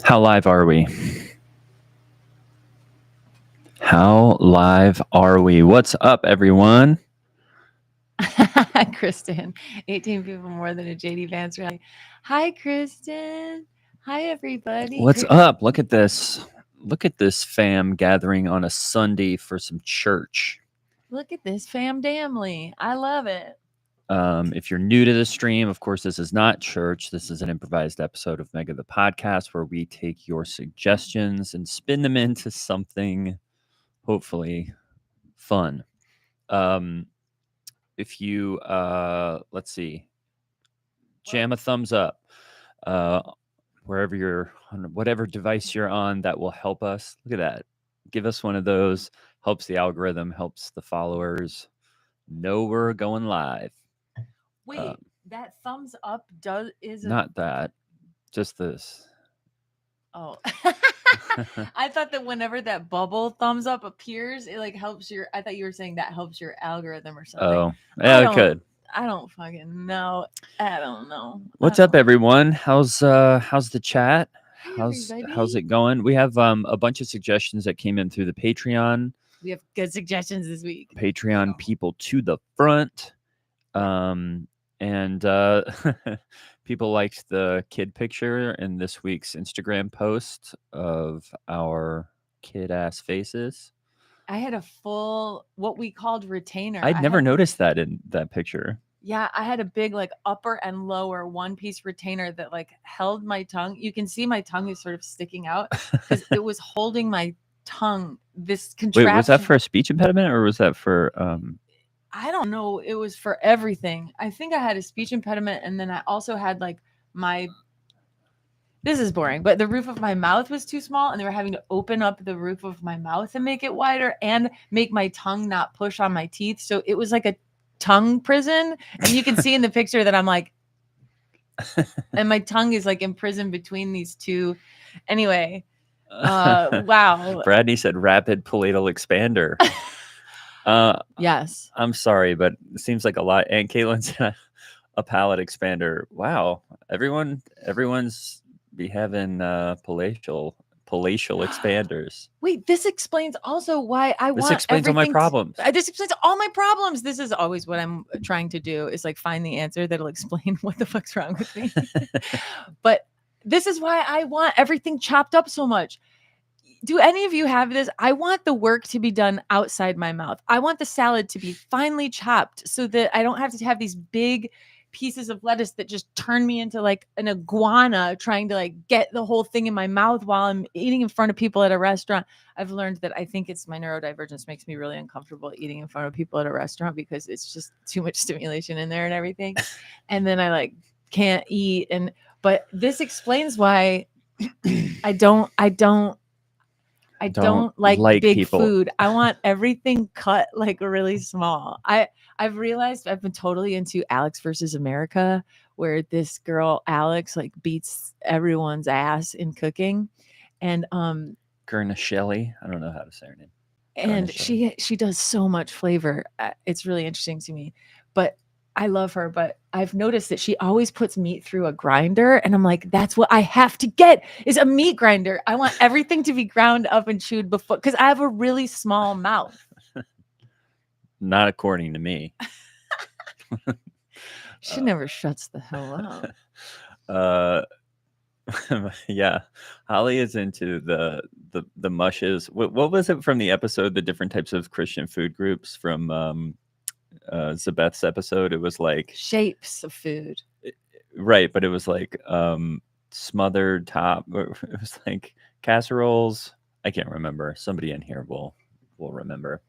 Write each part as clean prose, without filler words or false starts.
How live are we? How live are we? What's up, everyone? Kristen, 18 people more than a JD Vance rally. Hi, Kristen. Hi, everybody. What's up? Look at this. Look at this fam gathering on a Sunday for some church. Look at this fam damly. I love it. If you're new to the stream, of course, this is not church. This is an improvised episode of Mega the Podcast where we take your suggestions and spin them into something hopefully fun. If you, let's see, jam a thumbs up. Wherever you're on whatever device you're on, that will help us. Look at that. Give us one of those. Helps the algorithm, helps the followers know we're going live. Wait, that thumbs up is not that, just this. Oh. I thought that whenever that bubble thumbs up appears, it like helps your. I thought you were saying that helps your algorithm or something. Oh, yeah, it could. I don't fucking know. I don't know. What's up, everyone? How's the chat? How's it going? We have a bunch of suggestions that came in through the Patreon. We have good suggestions this week. Patreon people to the front. And people liked the kid picture in this week's Instagram post of our kid-ass faces. I had a full, what we called retainer. I'd never noticed that in that picture. Yeah, I had a big like upper and lower one-piece retainer that like held my tongue. You can see my tongue is sort of sticking out because it was holding my tongue. This contraption. Wait, was that for a speech impediment or was that for... I don't know. It was for everything. I think I had a speech impediment, and then I also had like my... This is boring, but the roof of my mouth was too small, and they were having to open up the roof of my mouth and make it wider and make my tongue not push on my teeth. So it was like a tongue prison, and you can see in the picture that I'm like... and my tongue is like imprisoned between these two. Anyway, wow. Bradley said rapid palatal expander. Yes. I'm sorry, but it seems like a lot. And Caitlin's a palate expander. Wow. Everyone's be having palatial expanders. Wait, this explains also why I want... This explains all my problems. This explains all my problems. This is always what I'm trying to do, is like find the answer that'll explain what the fuck's wrong with me. But this is why I want everything chopped up so much. Do any of you have this? I want the work to be done outside my mouth. I want the salad to be finely chopped so that I don't have to have these big pieces of lettuce that just turn me into like an iguana trying to like get the whole thing in my mouth while I'm eating in front of people at a restaurant. I've learned that I think it's my neurodivergence makes me really uncomfortable eating in front of people at a restaurant because it's just too much stimulation in there and everything. And then I like can't eat. But this explains why I don't like big people. Food. I want everything cut like really small. I've realized I've been totally into Alex versus America, where this girl Alex like beats everyone's ass in cooking, and Gurna Shelley. I don't know how to say her name. And she does so much flavor. It's really interesting to me, but I love her. But I've noticed that she always puts meat through a grinder, and I'm like, that's what I have to get is a meat grinder. I want everything to be ground up and chewed before, because I have a really small mouth. Not according to me. She never shuts the hell up. Yeah, Holly is into the mushes. What was it from the episode? The different types of Christian food groups from Zabeth's episode. It was like shapes of food, right? But it was like smothered top. It was like casseroles. I can't remember. Somebody in here will remember.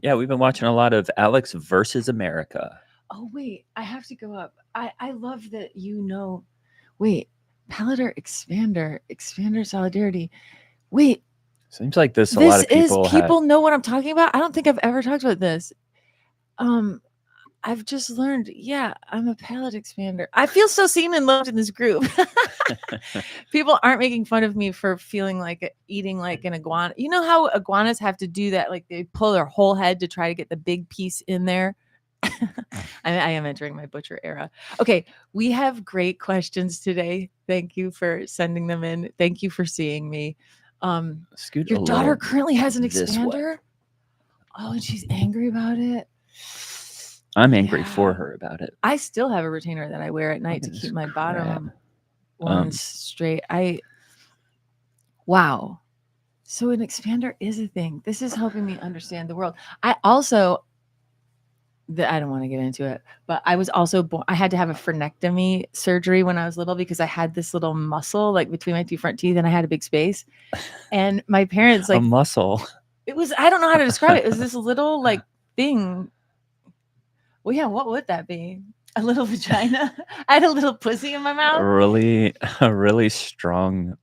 Yeah, we've been watching a lot of Alex versus America. Oh wait, I have to go up. I love that Wait, palatal expander solidarity. Wait, seems like this a lot of people know what I'm talking about. I don't think I've ever talked about this. I've just learned, yeah, I'm a palate expander. I feel so seen and loved in this group. People aren't making fun of me for feeling like eating like an iguana. You know how iguanas have to do that? Like they pull their whole head to try to get the big piece in there. I am entering my butcher era. Okay, we have great questions today. Thank you for sending them in. Thank you for seeing me. Scoot Your a daughter little currently has an this way. expander. Oh, and she's angry about it. I'm angry for Yeah. her about it. I still have a retainer that I wear at night to Look at keep this my crap. bottom ones straight. Wow. So an expander is a thing. This is helping me understand the world. I also, I don't want to get into it, but I was also born, I had to have a frenectomy surgery when I was little because I had this little muscle like between my two front teeth and I had a big space. And my parents, A like, muscle. it was, I don't know how to describe it. It was this little like thing. Well, yeah, what would that be? A little vagina? I had a little pussy in my mouth. A really strong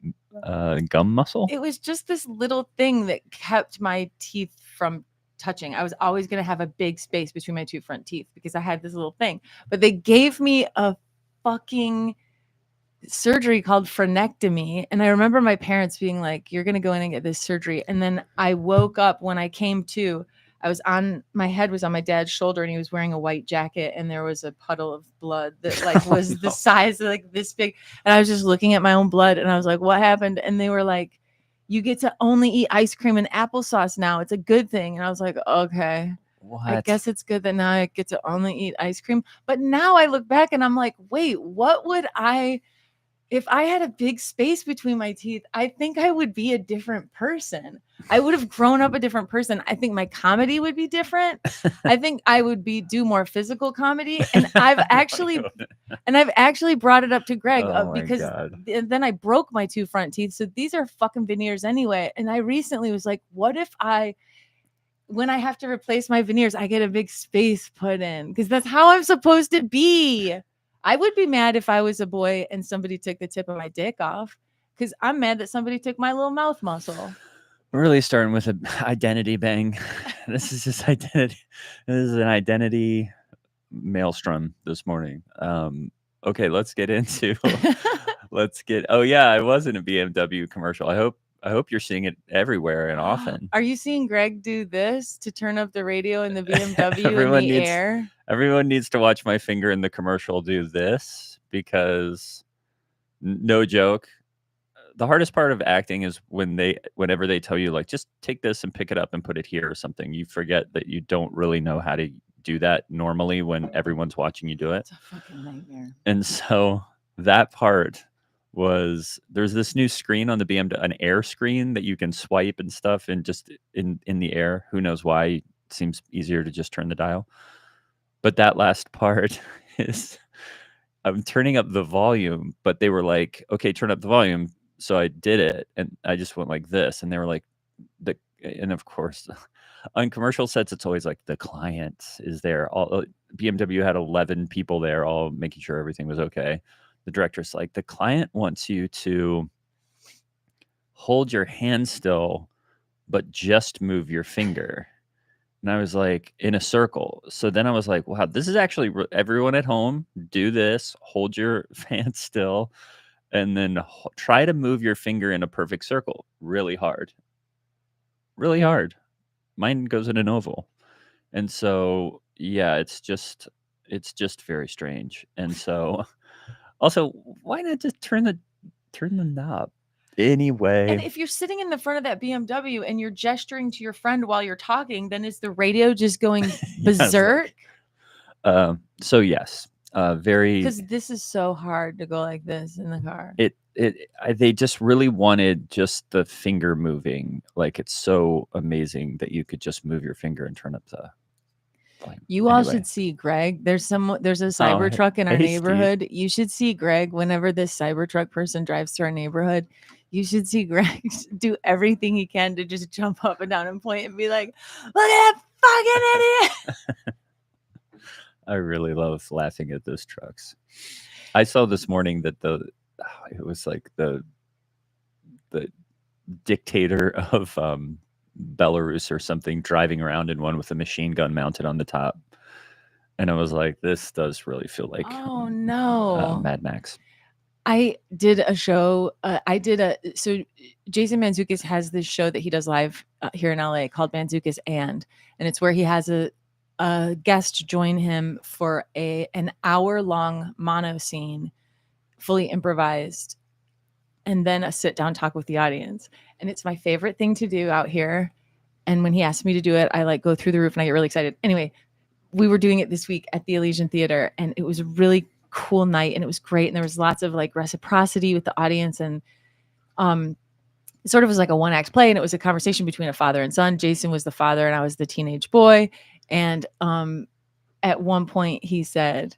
gum muscle. It was just this little thing that kept my teeth from touching. I was always going to have a big space between my two front teeth because I had this little thing. But they gave me a fucking surgery called frenectomy. And I remember my parents being like, "You're going to go in and get this surgery." And then I woke up when I came to. My head was on my dad's shoulder and he was wearing a white jacket and there was a puddle of blood that like was the size of like this big. And I was just looking at my own blood and I was like, what happened? And they were like, you get to only eat ice cream and applesauce now. It's a good thing. And I was like, okay, What? I guess it's good that now I get to only eat ice cream. But now I look back and I'm like, wait, what would if I had a big space between my teeth, I think I would be a different person. I would have grown up a different person. I think my comedy would be different. I think I would do more physical comedy. And I've actually brought it up to Greg Oh my because God. then I broke my two front teeth. So these are fucking veneers anyway. And I recently was like, what if when I have to replace my veneers, I get a big space put in because that's how I'm supposed to be. I would be mad if I was a boy and somebody took the tip of my dick off because I'm mad that somebody took my little mouth muscle. We're really starting with an identity bang. This is just identity. This is an identity maelstrom this morning. Okay, let's get into. Oh yeah, I was in a BMW commercial. I hope you're seeing it everywhere and often. Are you seeing Greg do this to turn up the radio in the BMW Everyone in the needs- air? Everyone needs to watch my finger in the commercial do this because, no joke, the hardest part of acting is whenever they tell you like just take this and pick it up and put it here or something. You forget that you don't really know how to do that normally when everyone's watching you do it. It's a fucking nightmare. And so that part was there's this new screen on the BMW, an air screen that you can swipe and stuff and just in the air. Who knows why? It seems easier to just turn the dial. But that last part is I'm turning up the volume, but they were like, okay, turn up the volume. So I did it and I just went like this. And they were like, and of course, on commercial sets, it's always like the client is there. BMW had 11 people there, all making sure everything was okay. The director's like, the client wants you to hold your hand still, but just move your finger. And I was like, in a circle. So then I was like, wow, this is actually everyone at home. Do this, hold your hand still, and then try to move your finger in a perfect circle. Really hard. Really hard. Mine goes in an oval. And so, yeah, it's just very strange. And so also, why not just turn the knob? Anyway. And if you're sitting in the front of that BMW and you're gesturing to your friend while you're talking, then is the radio just going berserk? So yes, very. Because this is so hard to go like this in the car. They just really wanted just the finger moving. Like it's so amazing that you could just move your finger and turn up the volume. You all should see Greg. There's a Cybertruck in our neighborhood. Steve. You should see Greg whenever this Cybertruck person drives through our neighborhood. You should see Greg do everything he can to just jump up and down and point and be like, look at that fucking idiot. I really love laughing at those trucks. I saw this morning that it was like the dictator of Belarus or something driving around in one with a machine gun mounted on the top. And I was like, this does really feel like Mad Max. I did a show. So Jason Mantzoukas has this show that he does live here in LA called Mantzoukas and it's where he has a a guest join him for an hour-long mono scene, fully improvised, and then a sit-down talk with the audience. And it's my favorite thing to do out here. And when he asked me to do it, I like go through the roof and I get really excited. Anyway, we were doing it this week at the Elysian Theater, and it was a really cool night, and it was great. And there was lots of like reciprocity with the audience, and it sort of was like a one-act play, and it was a conversation between a father and son. Jason was the father, and I was the teenage boy. And at one point, he said,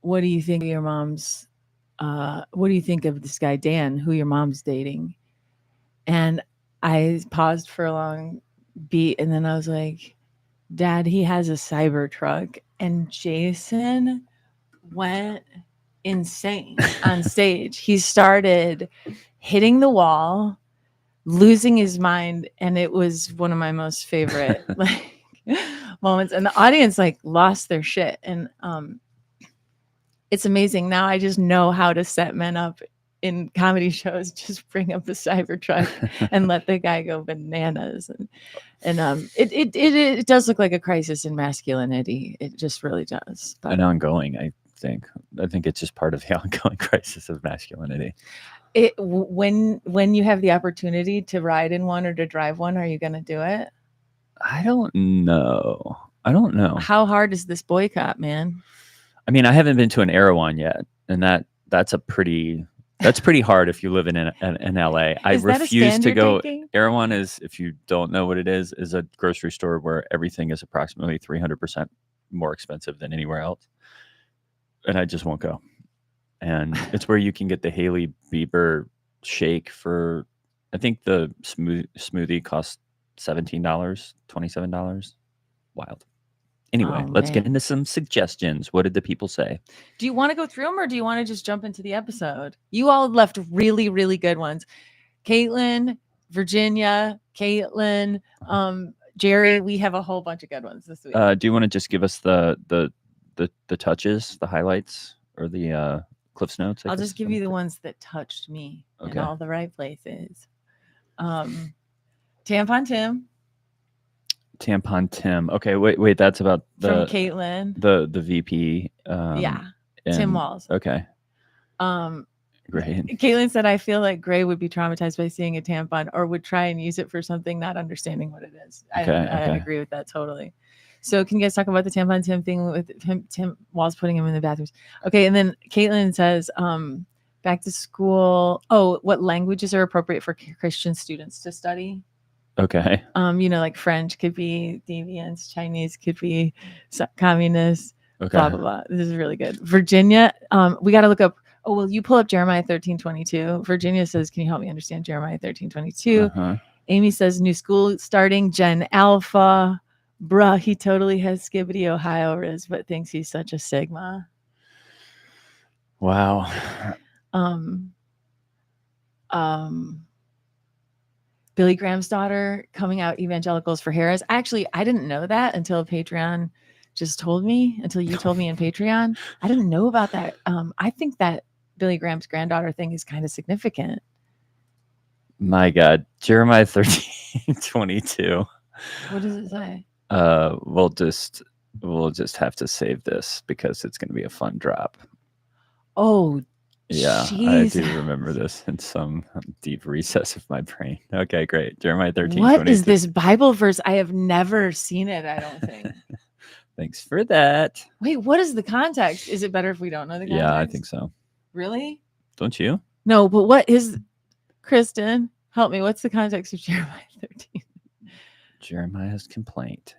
"What do you think of your mom's? What do you think of this guy Dan, who your mom's dating?" And I paused for a long beat, and then I was like, "Dad, he has a Cybertruck." And Jason went insane on stage. He started hitting the wall, losing his mind, and it was one of my most favorite like moments. And the audience like lost their shit. And it's amazing. Now I just know how to set men up in comedy shows. Just bring up the Cybertruck and let the guy go bananas. And it does look like a crisis in masculinity. It just really does. An ongoing, I think it's just part of the ongoing crisis of masculinity. When you have the opportunity to ride in one or to drive one, are you going to do it? I don't know. How hard is this boycott, man? I mean, I haven't been to an Erewhon yet, and that's pretty hard if you live in LA. I refuse to go. Erewhon is, if you don't know what it is a grocery store where everything is approximately 300% more expensive than anywhere else. And I just won't go. And it's where you can get the Hailey Bieber shake for, I think the smoothie costs $17, $27. Wild. Anyway, let's get into some suggestions. What did the people say? Do you want to go through them, or do you want to just jump into the episode? You all left really, really good ones. Caitlin, Virginia, Caitlin, Jerry. We have a whole bunch of good ones this week. Do you want to just give us the touches, the highlights, or the Cliff's Notes? I'll just give you the ones that touched me in all the right places. Tampon Tim. Okay, wait. That's about from Caitlin, the VP. Tim Walls. Okay. Great. Caitlin said, "I feel like Gray would be traumatized by seeing a tampon, or would try and use it for something, not understanding what it is." I agree with that totally. So can you guys talk about the tampon Tim thing with Tim Walls putting him in the bathrooms? Okay, and then Caitlin says, back to school. Oh, what languages are appropriate for Christian students to study? Okay. Like French could be deviants, Chinese could be communist, okay. Blah, blah, blah. This is really good. Virginia, we got to look up. Oh, will you pull up Jeremiah 13:22? Virginia says, can you help me understand Jeremiah 13:22? Amy says, new school starting, Gen Alpha. Bruh, he totally has Skibbity Ohio Riz, but thinks he's such a Sigma. Wow. Billy Graham's daughter coming out evangelicals for Harris. Actually, I didn't know that until Patreon just told me, until you told me in Patreon. I didn't know about that. I think that Billy Graham's granddaughter thing is kind of significant. My God. Jeremiah 13:22. What does it say? We'll just have to save this because it's going to be a fun drop. Oh, yeah, geez. I do remember this in some deep recess of my brain. Okay, great. Jeremiah 13:22. What is this Bible verse? I have never seen it, I don't think. Thanks for that. Wait, what is the context? Is it better if we don't know the context? Yeah, I think so. Really? Don't you? No, but what is, Kristen, help me. What's the context of Jeremiah 13? Jeremiah's complaint.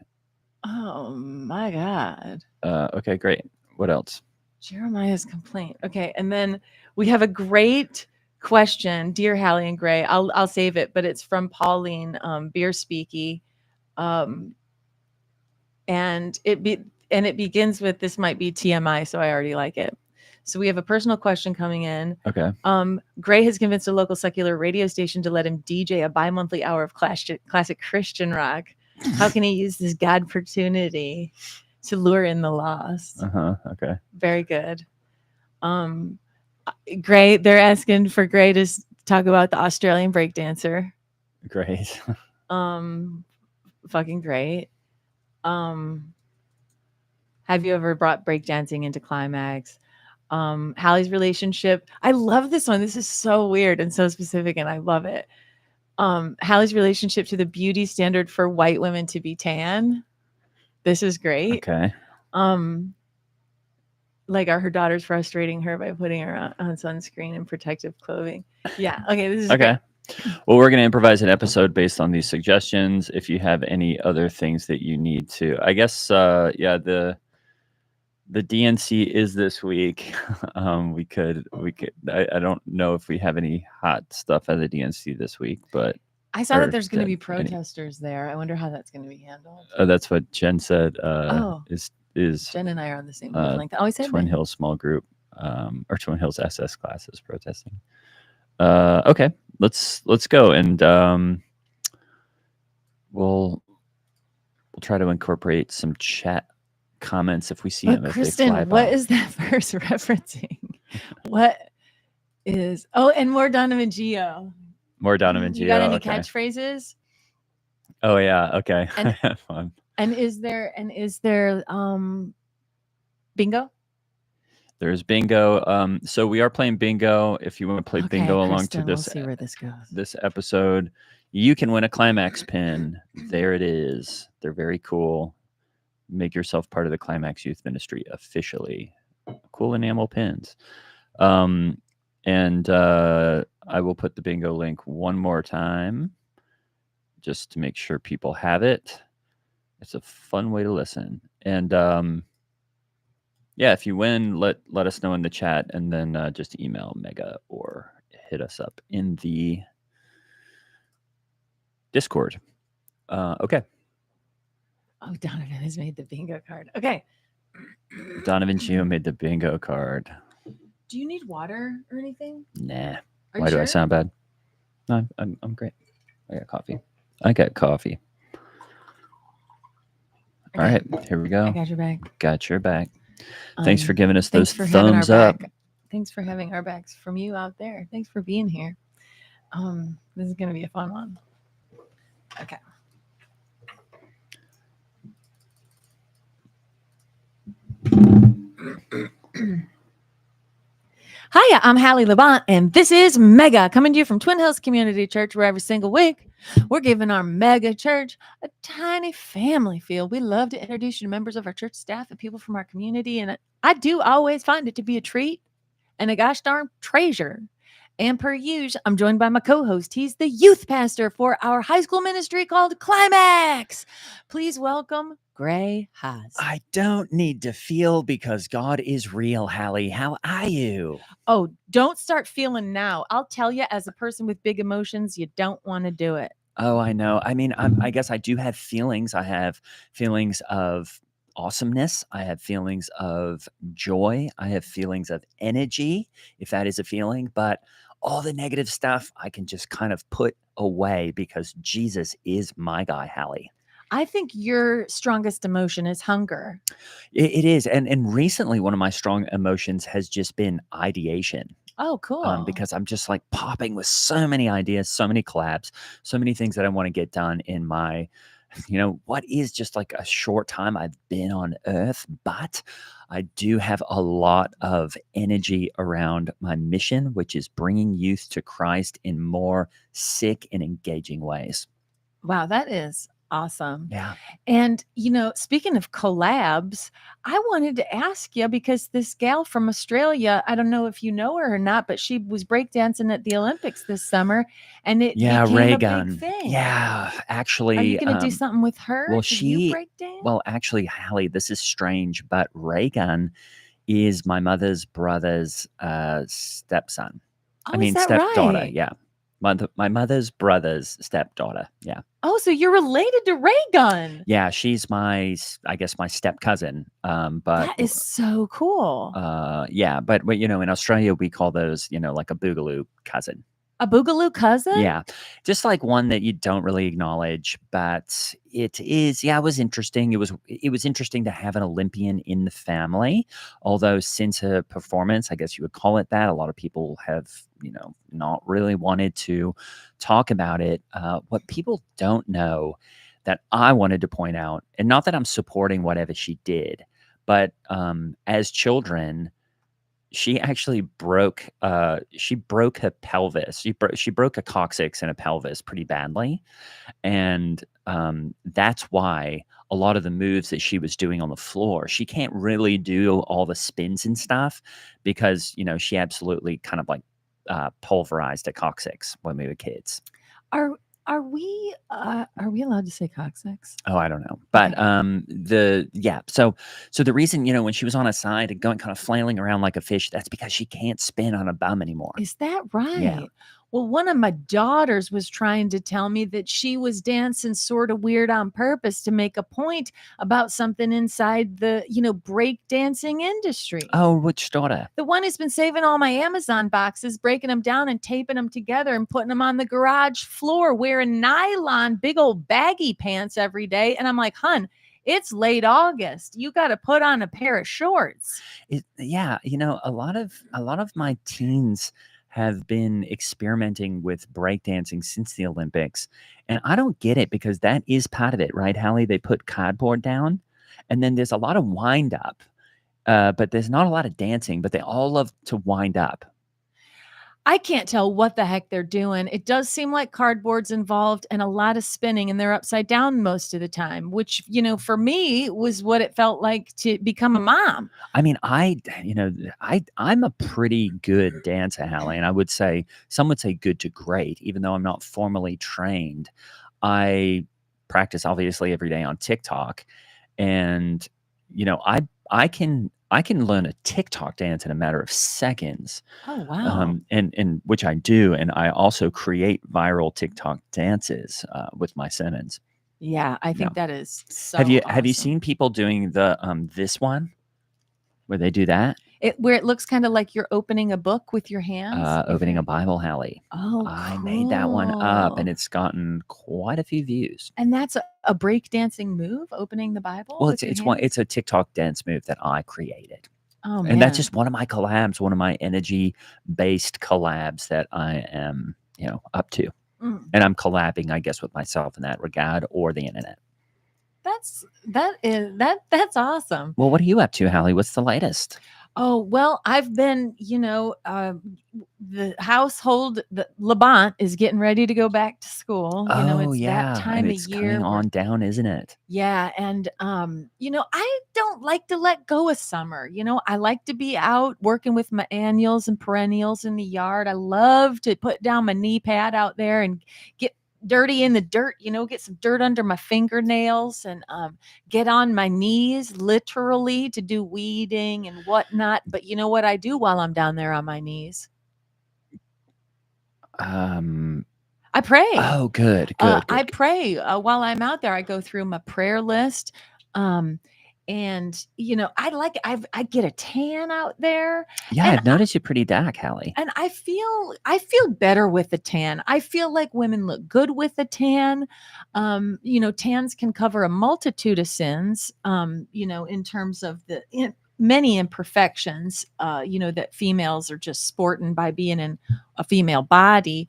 Oh my God. Okay, great. What else? Jeremiah's complaint. Okay, and then we have a great question, dear Hallie and Gray. I'll save it, but it's from Pauline, Beer Speaky, and it begins with, this might be TMI, so I already like it. So we have a personal question coming in. Okay. Gray has convinced a local secular radio station to let him DJ a bi-monthly hour of classic Christian rock. How can he use this God opportunity to lure in the lost? Okay. Very good. Gray, they're asking for Gray to talk about the Australian breakdancer. Great. Fucking great. Have you ever brought breakdancing into climax? Hallie's relationship. I love this one. This is so weird and so specific, and I love it. Hallie's relationship to the beauty standard for white women to be tan. This is great. Okay. Like, are her daughters frustrating her by putting her on sunscreen and protective clothing? Yeah. Okay. This is Okay. great. Well, we're going to improvise an episode based on these suggestions. If you have any other things that you need to, I guess, yeah, the DNC is this week. We could. I don't know if we have any hot stuff at the DNC this week, but I saw or that there's going to be any- protesters there. I wonder how that's going to be handled. that's what Jen said. Oh. Is Jen and I are on the same wavelength. Oh, I said Twin Ben. Hills small group, or Twin Hills SS classes protesting. Okay, let's go, and we'll try to incorporate some chat comments if we see them. But If they Kristen, fly what by. is that verse referencing? What is? Oh, and more Donovan Geo. More Donovan Geo? You got any okay. catchphrases? Oh yeah, okay. And- Fun. And is there bingo? There's bingo. So we are playing bingo. If you want to play Okay, bingo along Kristen, to we'll this see where this goes. this episode, you can win a climax pin. There it is. They're very cool. Make yourself part of the Climax Youth Ministry officially. Cool enamel pins. And I will put the bingo link one more time just to make sure people have it. It's a fun way to listen. And yeah, if you win, let us know in the chat, and then just email Mega or hit us up in the Discord. Okay. Oh, Donovan has made the bingo card. Okay. Donovan Geo made the bingo card. Do you need water or anything? Nah. Are you Why do I sure? sound bad? No, I'm great. I got coffee. I got coffee. All Okay. right, here we go. I got your back. Got your back. Thanks for giving us Thanks those for having our thumbs up. back. Thanks for having our backs from you out there. Thanks for being here. This is going to be a fun one. Okay. Hiya, I'm Hallie Labont, and this is Mega, coming to you from Twin Hills Community Church, where every single week we're giving our mega church a tiny family feel. We love to introduce you to members of our church staff and people from our community, and I do always find it to be a treat and a gosh darn treasure. And per usual, I'm joined by my co-host. He's the youth pastor for our high school ministry called Climax. Please welcome Gray Haas. I don't need to feel because God is real, Hallie. How are you? Oh, don't start feeling now. I'll tell you, as a person with big emotions, you don't want to do it. Oh, I know. I mean, I guess I do have feelings. I have feelings of awesomeness. I have feelings of joy. I have feelings of energy, if that is a feeling. But all the negative stuff I can just kind of put away because Jesus is my guy, Hallie. I think your strongest emotion is hunger. It is. And recently, one of my strong emotions has just been ideation. Oh, cool. Because I'm just like popping with so many ideas, so many collabs, so many things that I want to get done in my, what is just like a short time I've been on earth. But I do have a lot of energy around my mission, which is bringing youth to Christ in more sick and engaging ways. Wow, that is awesome. Yeah. And, speaking of collabs, I wanted to ask you, because this gal from Australia, I don't know if you know her or not, but she was breakdancing at the Olympics this summer, and it became a Reagan. big thing. Yeah, actually. Are you going to do something with her? Well, Did you breakdance? Well, actually, Hallie, this is strange, but Reagan is my mother's brother's stepson. Oh, I mean, is that stepdaughter. right? Yeah. My mother's brother's stepdaughter. Yeah. Oh, so you're related to Reagan. Yeah, she's my step cousin. But that is so cool. Yeah, but in Australia we call those, like a boogaloo cousin. A boogaloo cousin? Yeah, just like one that you don't really acknowledge, but it is. Yeah, it was interesting. It was interesting to have an Olympian in the family. Although since her performance, I guess you would call it that, a lot of people have, not really wanted to talk about it. What people don't know, that I wanted to point out, and not that I'm supporting whatever she did, but as children, she actually broke her pelvis. She broke a coccyx and a pelvis pretty badly, and that's why a lot of the moves that she was doing on the floor, she can't really do all the spins and stuff because she absolutely kind of like pulverized a coccyx when we were kids. Are are we allowed to say coccyx? Oh, I don't know. But Okay. so the reason, when she was on her side and going kind of flailing around like a fish, that's because she can't spin on a bum anymore. Is that Yeah. right? Well, one of my daughters was trying to tell me that she was dancing sort of weird on purpose to make a point about something inside the, break dancing industry. Oh, which daughter? The one who's been saving all my Amazon boxes, breaking them down and taping them together and putting them on the garage floor, wearing nylon, big old baggy pants every day. And I'm like, hun, it's late August. You got to put on a pair of shorts. Yeah, a lot of my teens have been experimenting with breakdancing since the Olympics, and I don't get it because that is part of it, right, Hallie? They put cardboard down, and then there's a lot of wind up, but there's not a lot of dancing, but they all love to wind up. I can't tell what the heck they're doing. It does seem like cardboard's involved and a lot of spinning, and they're upside down most of the time, which, for me was what it felt like to become a mom. I mean, I'm a pretty good dancer, Hallie, and I would say some would say good to great, even though I'm not formally trained. I practice obviously every day on TikTok, and I can learn a TikTok dance in a matter of seconds, Oh, wow. and which I do, and I also create viral TikTok dances with my sermons. Yeah, I Yeah. think that is Have so you awesome. seen people doing the this one where they do that? Where it looks kind of like you're opening a book with your hands. Opening a Bible, Hallie. Oh, I made that one up, and cool. it's gotten quite a few views. And that's a break dancing move, opening the Bible Well, with your hands. it's a TikTok dance move that I created, Oh, and that's man. just one of my collabs, one of my energy-based collabs that I am, up to. Mm. And I'm collabing, I guess, with myself in that regard or the internet. That's awesome. Well, what are you up to, Hallie? What's the latest? Oh, well, I've been, the household, the Labont is getting ready to go back to school. Oh, It's that yeah, and time of it's coming year where, on down, isn't it? yeah. And, I don't like to let go of summer. I like to be out working with my annuals and perennials in the yard. I love to put down my knee pad out there and get dirty in the dirt, get some dirt under my fingernails and get on my knees literally to do weeding and whatnot. But you know what I do while I'm down there on my knees? Um, I pray. oh, good, I good. pray while I'm out there. I go through my prayer list. Um, and I get a tan out there, Yeah, and I've noticed you're pretty dark, Hallie. I feel better with the tan. I feel like women look good with a tan. Tans can cover a multitude of sins. In terms of many imperfections. That females are just sporting by being in a female body.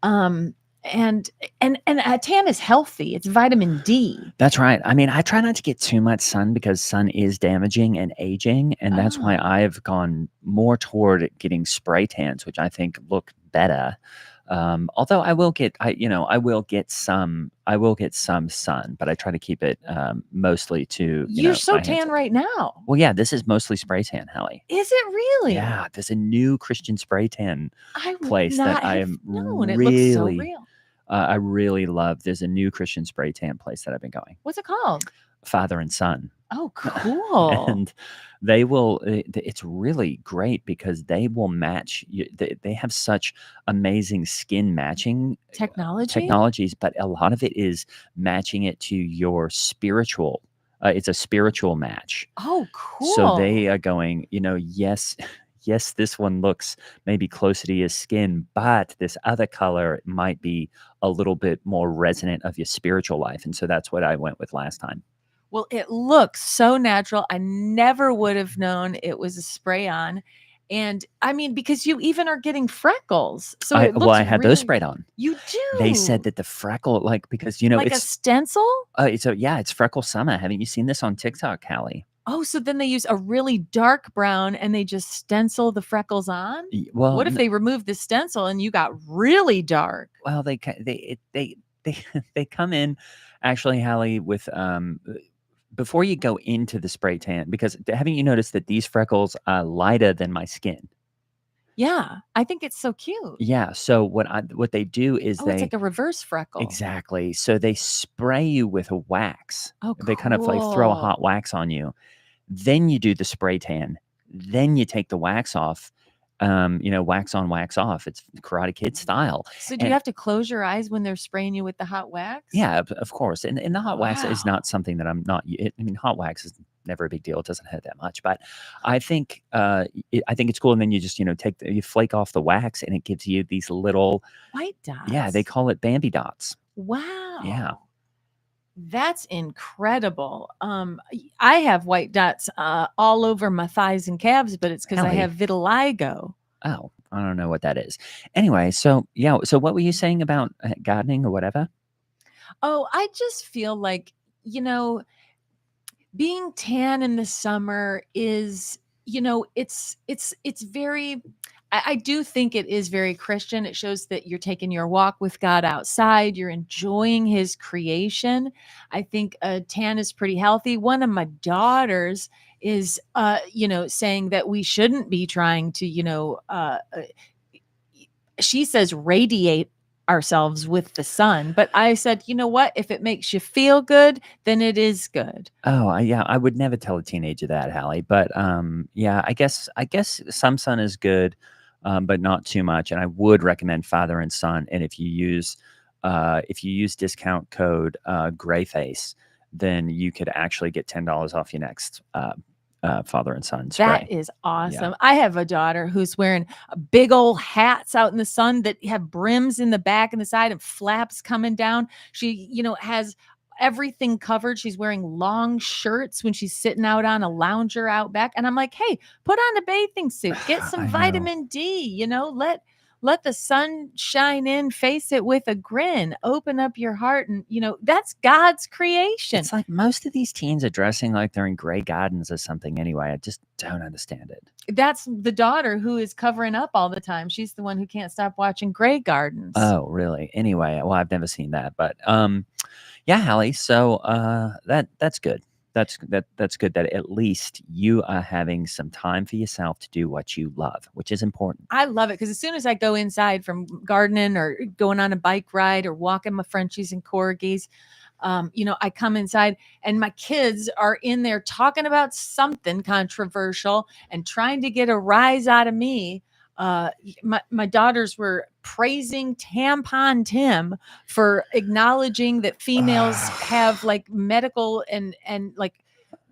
Um, and a tan is healthy. It's vitamin D. That's right. I mean, I try not to get too much sun because sun is damaging and aging, and that's why Oh. I've gone more toward getting spray tans, which I think look better. Although I will get some sun, but I try to keep it mostly to You're so my hands. tan right now. Well, yeah, this is mostly spray tan, Hallie. Is it really? Yeah, there's a new Christian spray tan I would place that not I have am known. It looks so really, real. I really love. There's a new Christian spray tan place that I've been going. What's it called? Father and son. Oh, cool. And it's really great because they will match you. They have such amazing skin matching Technology? technologies, but a lot of it is matching it to your spiritual. It's a spiritual match. Oh, So cool. they are going, yes, yes, this one looks maybe closer to your skin, but this other color might be a little bit more resonant of your spiritual life. And so that's what I went with last time. Well, it looks so natural. I never would have known it was a spray on. And I mean, because you even are getting freckles. So it Well, looks I had those really sprayed on. you They said do. that the freckle, like, because, Like a stencil? it's Freckle Summer. Haven't you seen this on TikTok, Callie? Oh, so then they use a really dark brown and they just stencil the freckles on? Well, What if they remove the stencil and you got really dark? well, they come in actually, Hallie, with before you go into the spray tan, because haven't you noticed that these freckles are lighter than my skin? Yeah, I think it's so cute. Yeah. So what they do is Oh, it's like a reverse freckle. exactly. So they spray you with a wax. Oh, They kind of like throw a hot cool. wax on you. Then you do the spray tan. Then you take the wax off. Wax on, wax off. It's Karate Kid style. So do you And have to close your eyes when they're spraying you with the hot wax? yeah, of course. And the hot wax is Wow. not something that I'm not. I mean, hot wax is never a big deal. It doesn't hurt that much. But I think it's cool. And then you just you flake off the wax, and it gives you these little, White yeah, they dots. call it Bambi dots. Wow. Yeah. That's incredible. I have white dots all over my thighs and calves, but it's because I Hallie. have vitiligo. Oh, I don't know what that is. Anyway, so yeah, so what were you saying about gardening or whatever? Oh, I just feel like, you know, being tan in the summer is, it's very I do think it is very Christian. It shows that you're taking your walk with God outside, you're enjoying his creation. I think tan is pretty healthy. One of my daughters is saying that we shouldn't be trying to, she says radiate ourselves with the sun. But I said, you know what? If it makes you feel good, then it is good. Oh, yeah, I would never tell a teenager that, Hallie. But yeah, I guess some sun is good, but not too much. And I would recommend Father and Son. And if you use discount code Grayface, then you could actually get $10 off your next Father and Son That spray. is awesome. I have a daughter who's wearing big old hats out in the sun that have brims in the back and the side and flaps coming down. She, has everything covered. She's wearing long shirts when she's sitting out on a lounger out back. And I'm like, hey, put on a bathing suit, get some I know. vitamin D, let the sun shine in, face it with a grin, open up your heart. And, that's God's creation. It's like most of these teens are dressing like they're in Grey Gardens or something anyway. I just don't understand it. That's the daughter who is covering up all the time. She's the one who can't stop watching Grey Gardens. Oh, really? Anyway, well, I've never seen that, but yeah, Hallie. So that's good. That's good that at least you are having some time for yourself to do what you love, which is important. I love it because as soon as I go inside from gardening or going on a bike ride or walking my Frenchies and corgis, I come inside and my kids are in there talking about something controversial and trying to get a rise out of me. My daughters were praising Tampon Tim for acknowledging that females have like medical and like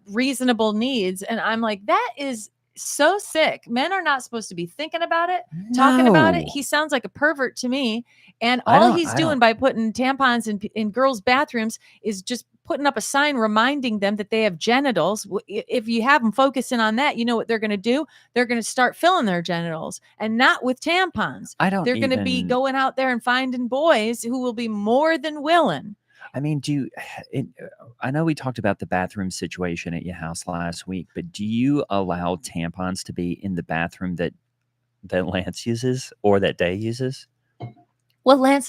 reasonable needs, and I'm like, that is so sick. Men are not supposed to be thinking about it, talking about it. No. He sounds like a pervert to me. And I all don't- he's I doing don't- by putting tampons in girls' bathrooms is just putting up a sign reminding them that they have genitals. If you have them focusing on that, you know what they're going to do? They're going to start filling their genitals and not with tampons. I don't They're going to be even. going out there and finding boys who will be more than willing. I mean, I know we talked about the bathroom situation at your house last week, but do you allow tampons to be in the bathroom that Lance uses or that Day uses? Well, my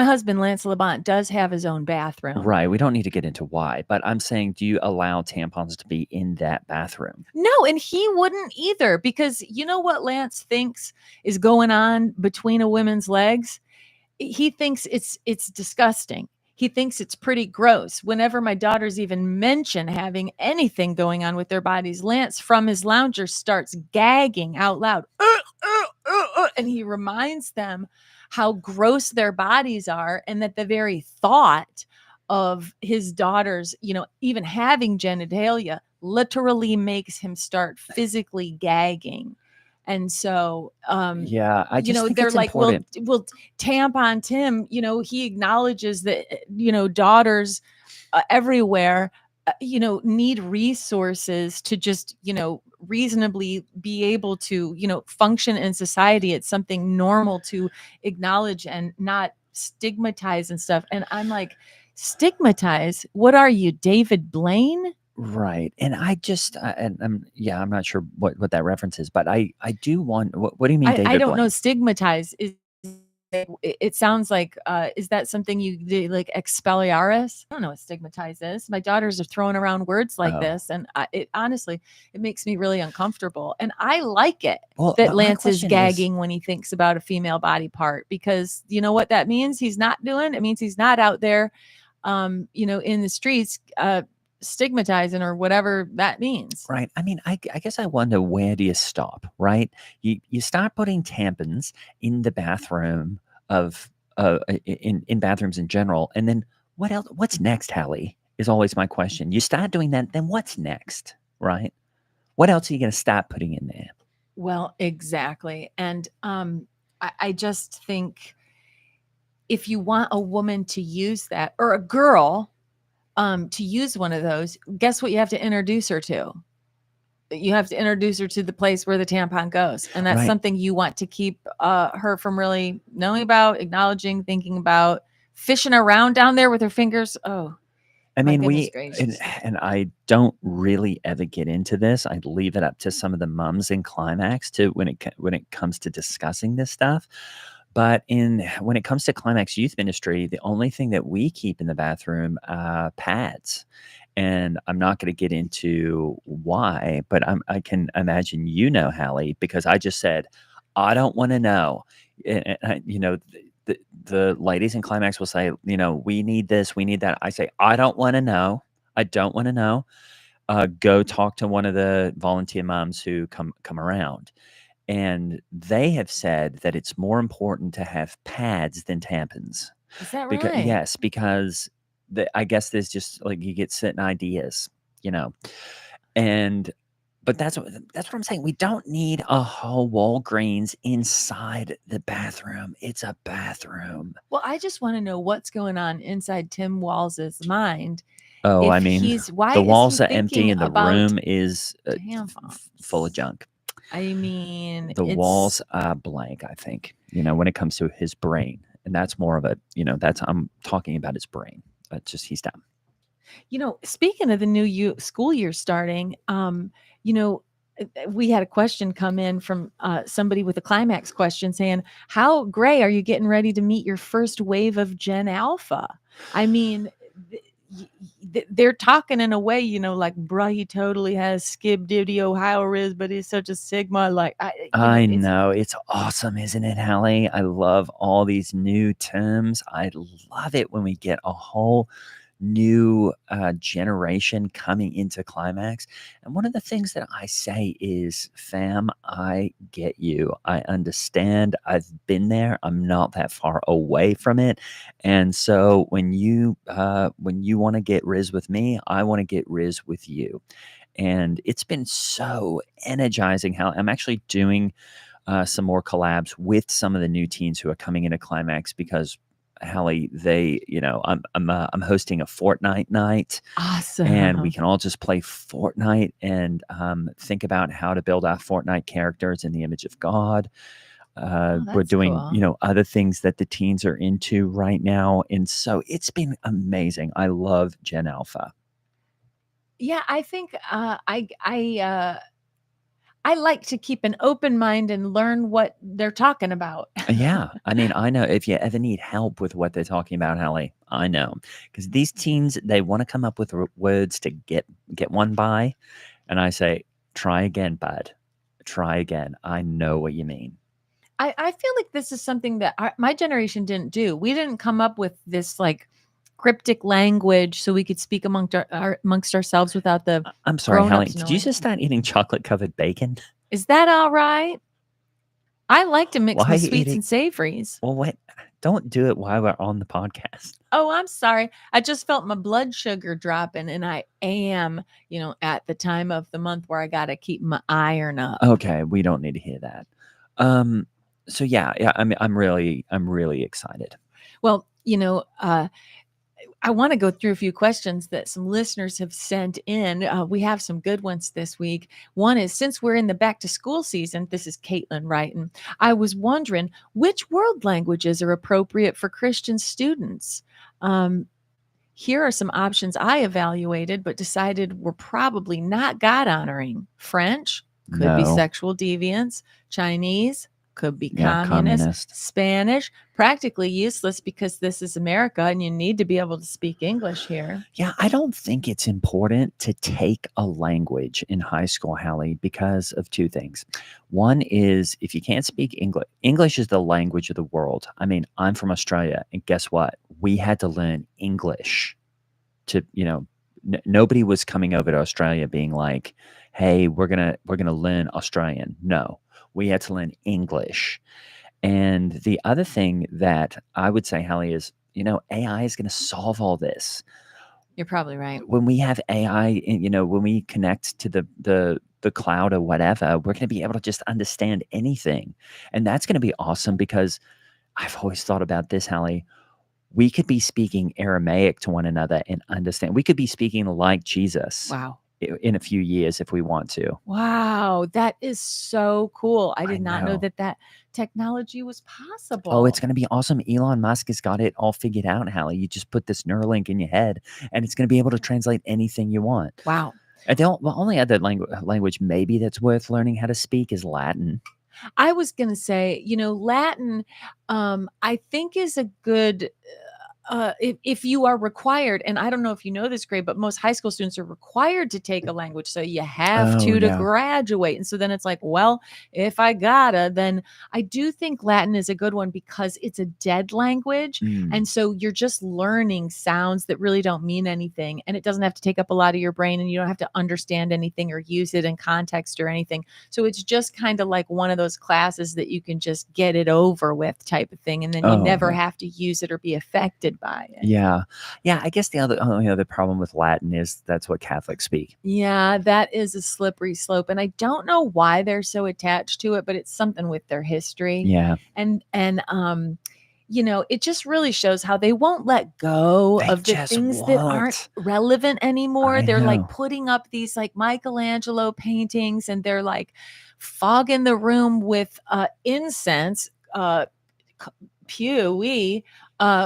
husband, Lance Labont, does have his own bathroom. Right. We don't need to get into why, but I'm saying, do you allow tampons to be in that bathroom? No, and he wouldn't either because you know what Lance thinks is going on between a woman's legs? He thinks it's disgusting. He thinks it's pretty gross. Whenever my daughters even mention having anything going on with their bodies, Lance from his lounger starts gagging out loud. And he reminds them how gross their bodies are and that the very thought of his daughters, even having genitalia literally makes him start physically gagging. And so, Yeah, I just think they're it's like, important. well, Tampon Tim, he acknowledges that, daughters everywhere need resources to just, reasonably be able to, function in society. It's something normal to acknowledge and not stigmatize and stuff. And I'm like, stigmatize? What are you, David Blaine? Right. And I'm not sure what that reference is, but I do want, what do you mean, I David don't know. Blaine? Stigmatize is. It sounds like, is that something you do, like expelliarmus? I don't know what stigmatize is. My daughters are throwing around words like Oh, this, and it honestly, it makes me really uncomfortable. And I like it well, that but my Lance is question is, gagging when he thinks about a female body part, because you know what that means? He's not doing. It means he's not out there, in the streets, stigmatizing or whatever that means. right. I mean, I guess I wonder, where do you stop, right? You start putting tampons in the bathroom of in bathrooms in general, and then what else? What's next, Hallie? Is always my question. You start doing that, then what's next, right? What else are you going to start putting in there? Well, exactly. And I just think if you want a woman to use that, or a girl to use one of those, guess what you have to introduce her to? You have to introduce her to the place where the tampon goes. And that's Right. something you want to keep her from really knowing about, acknowledging, thinking about, fishing around down there with her fingers. Oh, I my mean, goodness and, gracious. and I don't really ever get into this. I leave it up to some of the mums in Climax to when it comes to discussing this stuff. But when it comes to Climax Youth Ministry, the only thing that we keep in the bathroom are pads. And I'm not going to get into why, but I can imagine, Hallie, because I just said, I don't want to know. The ladies in Climax will say, we need this, we need that. I say, I don't want to know. I don't want to know. Go talk to one of the volunteer moms who come around. And they have said that it's more important to have pads than tampons. Is that Because right? yes, because I guess there's just like, you get certain ideas, you know. And but that's what I'm saying. We don't need a whole Walgreens inside the bathroom. It's a bathroom. Well, I just want to know what's going on inside Tim Walls's mind. Oh, If I mean, why the is he walls are empty thinking and the about room is full of tampons? junk. I mean, The walls are blank, I think, when it comes to his brain. And that's more of I'm talking about his brain. Just he's done. Speaking of the new school year starting, we had a question come in from somebody with a Climax question saying, how, Gray, are you getting ready to meet your first wave of Gen Alpha? I mean, they're talking in a way, like, bruh, he totally has skib diddy Ohio Riz, but he's such a Sigma. Like, I know. It's awesome, isn't it, Hallie? I love all these new terms. I love it when we get a whole new generation coming into Climax. And one of the things that I say is, fam, I get you. I understand. I've been there. I'm not that far away from it. And so when you want to get Riz with me, I want to get Riz with you. And it's been so energizing. How I'm actually doing some more collabs with some of the new teens who are coming into Climax, because Hallie, I'm hosting a Fortnite night, and we awesome. can all just play Fortnite and think about how to build our Fortnite characters in the image of God. Oh, We're that's doing, cool. other things that the teens are into right now, and so it's been amazing. I love Gen Alpha. Yeah, I think I like to keep an open mind and learn what they're talking about. Yeah, I mean, I know if you ever need help with what they're talking about, Hallie, I know, because these teens, they want to come up with words to get one by, and I say, try again, bud, try again. I know what you mean. I feel like this is something that my generation didn't do. We didn't come up with this like cryptic language so we could speak amongst ourselves without the I'm sorry, Hallie. grown-ups Did you knowing. just start eating chocolate covered bacon? Is that all right? I like to mix Why my are you sweets eating? and savories. Well, wait, don't do it while we're on the podcast. Oh, I'm sorry. I just felt my blood sugar dropping, and I am, at the time of the month where I got to keep my iron up. Okay, we don't need to hear that. So yeah. I mean, I'm really excited. Well, I want to go through a few questions that some listeners have sent in. We have some good ones this week. One is, since we're in the back to school season, this is Caitlin writing. I was wondering which world languages are appropriate for Christian students. Here are some options I evaluated, but decided were probably not God honoring. French could be No. sexual deviance. Chinese could be Yeah, communist. Spanish, practically useless because this is America and you need to be able to speak English here. Yeah, I don't think it's important to take a language in high school, Hallie, because of two things. One is, if you can't speak English, English is the language of the world. I mean, I'm from Australia, and guess what? We had to learn English to, nobody was coming over to Australia being like, hey, we're gonna learn Australian. No, we had to learn English. And the other thing that I would say, Hallie, is, AI is going to solve all this. You're probably right. When we have AI, when we connect to the cloud or whatever, we're going to be able to just understand anything. And that's going to be awesome, because I've always thought about this, Hallie. We could be speaking Aramaic to one another and understand. We could be speaking like Jesus. Wow. In a few years if we want to. Wow, that is so cool. I did not know know. that technology was possible. Oh, it's going to be awesome. Elon Musk has got it all figured out, Hallie. You just put this Neuralink in your head, and it's going to be able to translate anything you want. Wow. And the only other language maybe that's worth learning how to speak is Latin. I was going to say, Latin, I think is a good, if you are required, and I don't know if you know this, Gray, but most high school students are required to take a language. So you have to graduate. And so then it's like, well, if I gotta, then I do think Latin is a good one because it's a dead language. And so you're just learning sounds that really don't mean anything. And it doesn't have to take up a lot of your brain, and you don't have to understand anything or use it in context or anything. So it's just kind of like one of those classes that you can just get it over with type of thing. And then you never have to use it or be affected by it. Yeah. I guess the only other problem with Latin is that's what Catholics speak. Yeah, that is a slippery slope, and I don't know why they're so attached to it, but it's something with their history. Yeah. And it just really shows how they won't let go of the things that aren't relevant anymore. They're like putting up these like Michelangelo paintings, and they're like fogging the room with incense,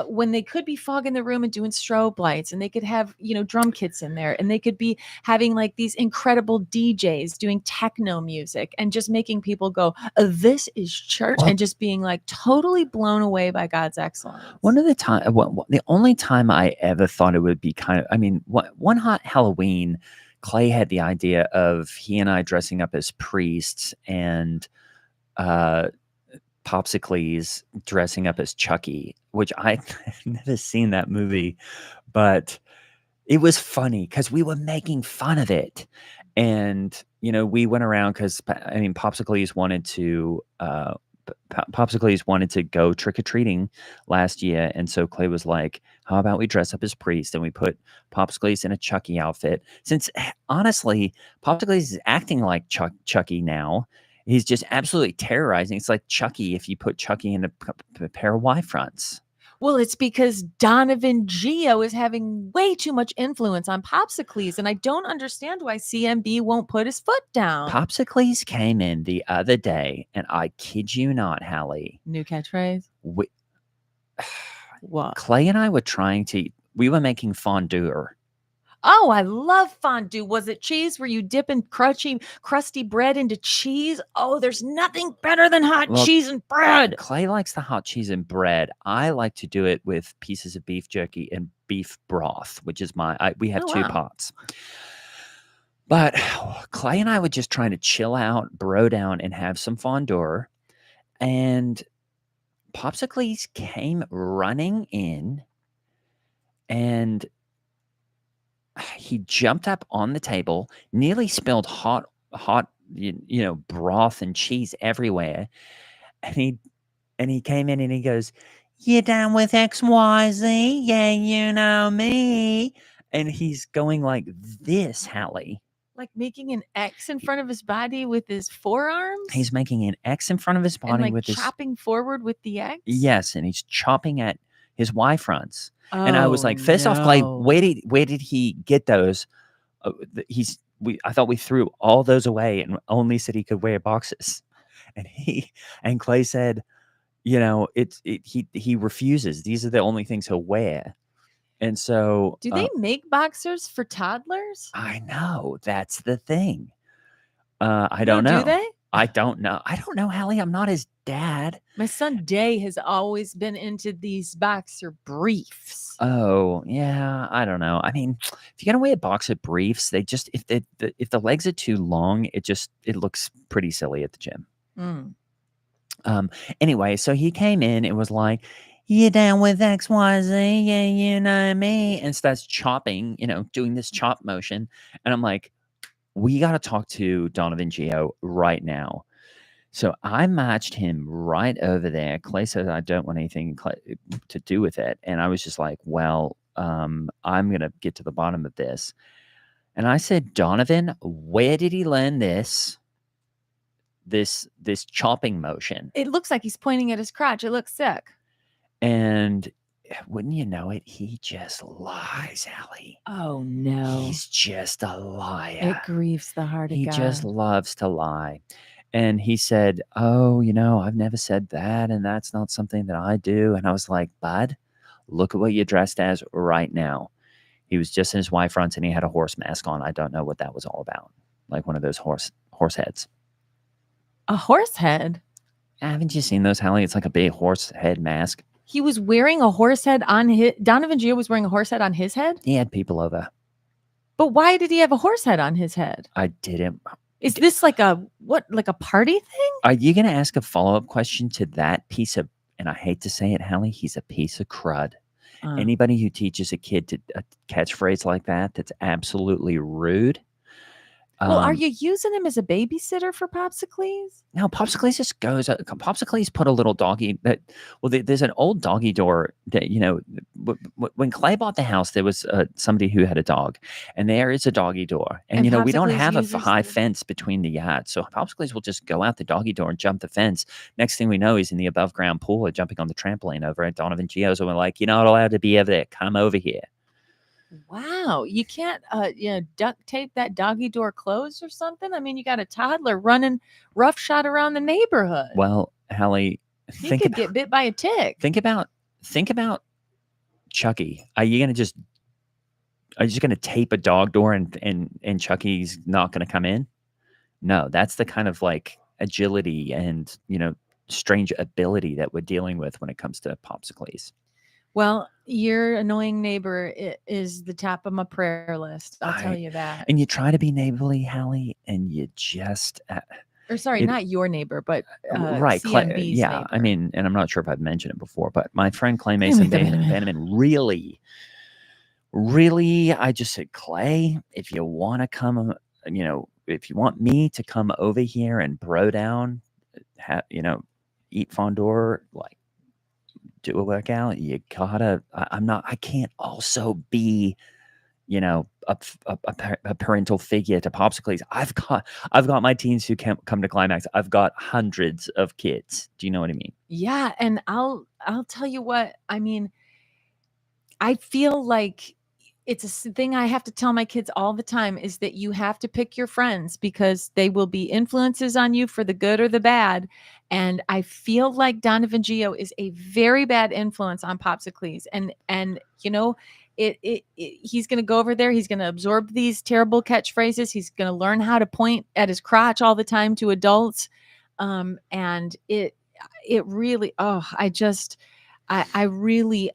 when they could be fogging the room and doing strobe lights, and they could have, drum kits in there, and they could be having like these incredible DJs doing techno music and just making people go, this is church, and just being like totally blown away by God's excellence. The only time I ever thought it would be one hot Halloween, Clay had the idea of he and I dressing up as priests, and Popsicles dressing up as Chucky, which I've never seen that movie, but it was funny because we were making fun of it. And, we went around because, Popsicles wanted to go trick-or-treating last year. And so Clay was like, how about we dress up as priests? And we put Popsicles in a Chucky outfit. Since, honestly, Popsicles is acting like Chucky now. He's just absolutely terrorizing. It's like Chucky if you put Chucky in a pair of Y-fronts. Well, it's because Donovan Geo is having way too much influence on Popsicles, and I don't understand why CMB won't put his foot down. Popsicles came in the other day, and I kid you not, Hallie. New catchphrase? What? Clay and I were we were making fondue. Oh, I love fondue. Was it cheese? Were you dipping crusty bread into cheese? Oh, there's nothing better than hot cheese and bread. Clay likes the hot cheese and bread. I like to do it with pieces of beef jerky and beef broth, which is we have two pots. But Clay and I were just trying to chill out, bro down, and have some fondue. And Popsicles came running in, and he jumped up on the table, nearly spilled hot, broth and cheese everywhere. And he came in and he goes, "You down with XYZ? Yeah, you know me." And he's going like this, Hallie. Like making an X in front of his body with his forearms? He's making an X in front of his body and chopping forward with the X? Yes, and he's chopping at his Y fronts. And I was Oh like, first off, Clay, no. where did he get those? I thought we threw all those away and only said he could wear boxes. And Clay said, he refuses. These are the only things he'll wear. And so Do they make boxers for toddlers? I know that's the thing. I No, don't do know. they? I don't know. I don't know, Hallie. I'm not his dad. My son Day has always been into these boxer briefs. Oh, yeah. I don't know. I mean, if you're gonna wear boxer briefs, they just if the legs are too long, it looks pretty silly at the gym. Mm. Anyway, so he came in and was like, "You down with XYZ? Yeah, you know me," and starts chopping, doing this chop motion, and I'm like, "We got to talk to Donovan Geo right now." So I matched him right over there. Clay says, I don't want anything to do with it. And I was just like, well, I'm going to get to the bottom of this. And I said, Donovan, where did he learn this chopping motion? It looks like he's pointing at his crotch. It looks sick. And wouldn't you know it, he just lies, Allie. Oh no. He's just a liar. It grieves the heart of He God. just loves to lie. And he said, oh, I've never said that, and that's not something that I do. And I was like, bud, look at what you're dressed as right now. He was just in his Y fronts and he had a horse mask on. I don't know what that was all about. Like one of those horse heads. A horse head? Haven't you seen those, Hallie? It's like a big horse head mask. He was wearing a horse head on his... Donovan Geo was wearing a horse head on his head? He had people over. But why did he have a horse head on his head? I didn't. Is this like a party thing? Are you going to ask a follow-up question to that piece of, and I hate to say it, Hallie, he's a piece of crud. Anybody who teaches a kid to a catchphrase like that's absolutely rude. Well, are you using him as a babysitter for Popsicles? No, Popsicles just goes. Popsicles put a little doggy. There's an old doggy door that when Clay bought the house, there was somebody who had a dog, and there is a doggy door, and we don't have a high fence between the yards, so Popsicles will just go out the doggy door and jump the fence. Next thing we know, he's in the above ground pool or jumping on the trampoline over at Donovan Geo's, and we're like, you're not allowed to be over there. Come over here. Wow, you can't duct tape that doggy door closed or something? I mean, you got a toddler running roughshod around the neighborhood. Well, Hallie, he could get bit by a tick. Think about Chucky. Are you just gonna tape a dog door and Chucky's not gonna come in? No, that's the kind of like agility and strange ability that we're dealing with when it comes to Popsicles. Well, your annoying neighbor is the top of my prayer list. I'll tell you that. And you try to be neighborly, Hallie, and you just... or sorry, not your neighbor, but right, CMB's yeah. neighbor. I mean, and I'm not sure if I've mentioned it before, but my friend Clay Mason Vandeman really, I just said, Clay, if you want to come, if you want me to come over here and bro down, eat fondue, like, do a workout, you gotta. I can't also be, a parental figure to Popsicles. I've got my teens who come to Climax. I've got hundreds of kids. Do you know what I mean? Yeah, and I'll tell you what. I mean, I feel like it's a thing I have to tell my kids all the time is that you have to pick your friends because they will be influences on you for the good or the bad. And I feel like Donovan Geo is a very bad influence on Popsicles. And he's going to go over there. He's going to absorb these terrible catchphrases. He's going to learn how to point at his crotch all the time to adults. And it really,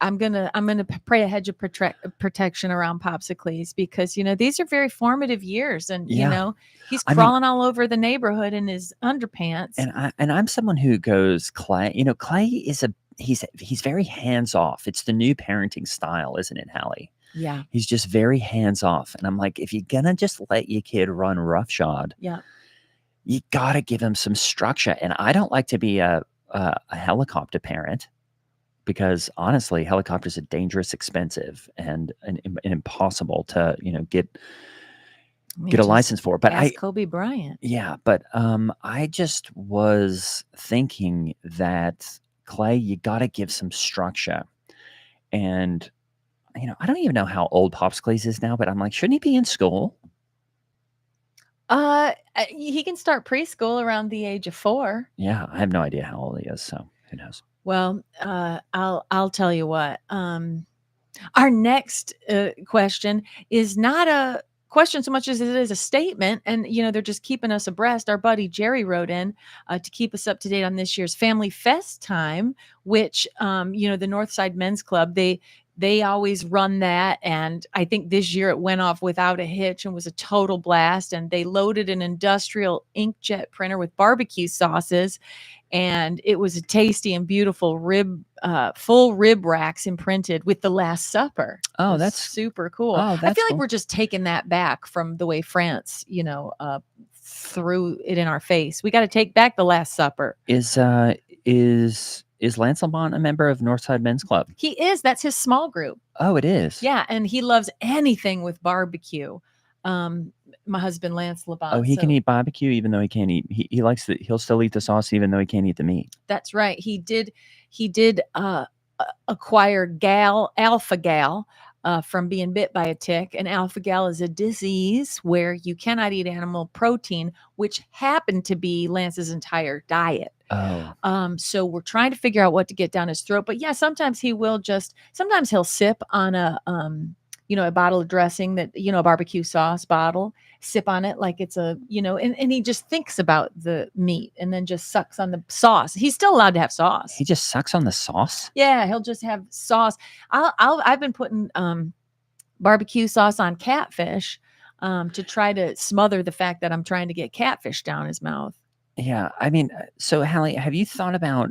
I'm gonna pray a hedge of protection around Popsicles because these are very formative years, and he's crawling all over the neighborhood in his underpants. And I'm someone who goes, Clay. Clay is he's very hands off. It's the new parenting style, isn't it, Hallie? Yeah, he's just very hands off, and I'm like, if you're gonna just let your kid run roughshod, yeah, you gotta give him some structure. And I don't like to be a helicopter parent. Because honestly, helicopters are dangerous, expensive, and impossible to get a license for. But ask Kobe Bryant. Yeah, but I just was thinking that Clay, you got to give some structure, And I don't even know how old Popsicles is now, but I'm like, shouldn't he be in school? He can start preschool around the age of 4. Yeah, I have no idea how old he is, so who knows? Well, I'll tell you what. Our next question is not a question so much as it is a statement, and they're just keeping us abreast. Our buddy Jerry wrote in to keep us up to date on this year's Family Fest time, which the Northside Men's Club, they always run that, and I think this year it went off without a hitch and was a total blast. And they loaded an industrial inkjet printer with barbecue sauces, and it was a tasty and beautiful full rib racks imprinted with the Last Supper. It Oh, was that's super cool. oh, I that's feel like cool. we're just taking that back from the way France, threw it in our face. We got to take back the Last Supper. Is Lance Lamont a member of Northside Men's Club? He is. That's his small group. Oh, it is. Yeah, and he loves anything with barbecue. My husband Lance Lamont. Oh, he can eat barbecue even though he can't eat. He likes the. He'll still eat the sauce even though he can't eat the meat. That's right. He did acquire alpha gal from being bit by a tick. And alpha gal is a disease where you cannot eat animal protein, which happened to be Lance's entire diet. Oh, So we're trying to figure out what to get down his throat. But yeah, sometimes he'll sip on a bottle of dressing, that, a barbecue sauce bottle, sip on it like it's and he just thinks about the meat and then just sucks on the sauce. He's still allowed to have sauce. he just sucks on the sauce. Yeah, he'll just have sauce. I've been putting barbecue sauce on catfish to try to smother the fact that I'm trying to get catfish down his mouth. Yeah, I mean, so Hallie, have you thought about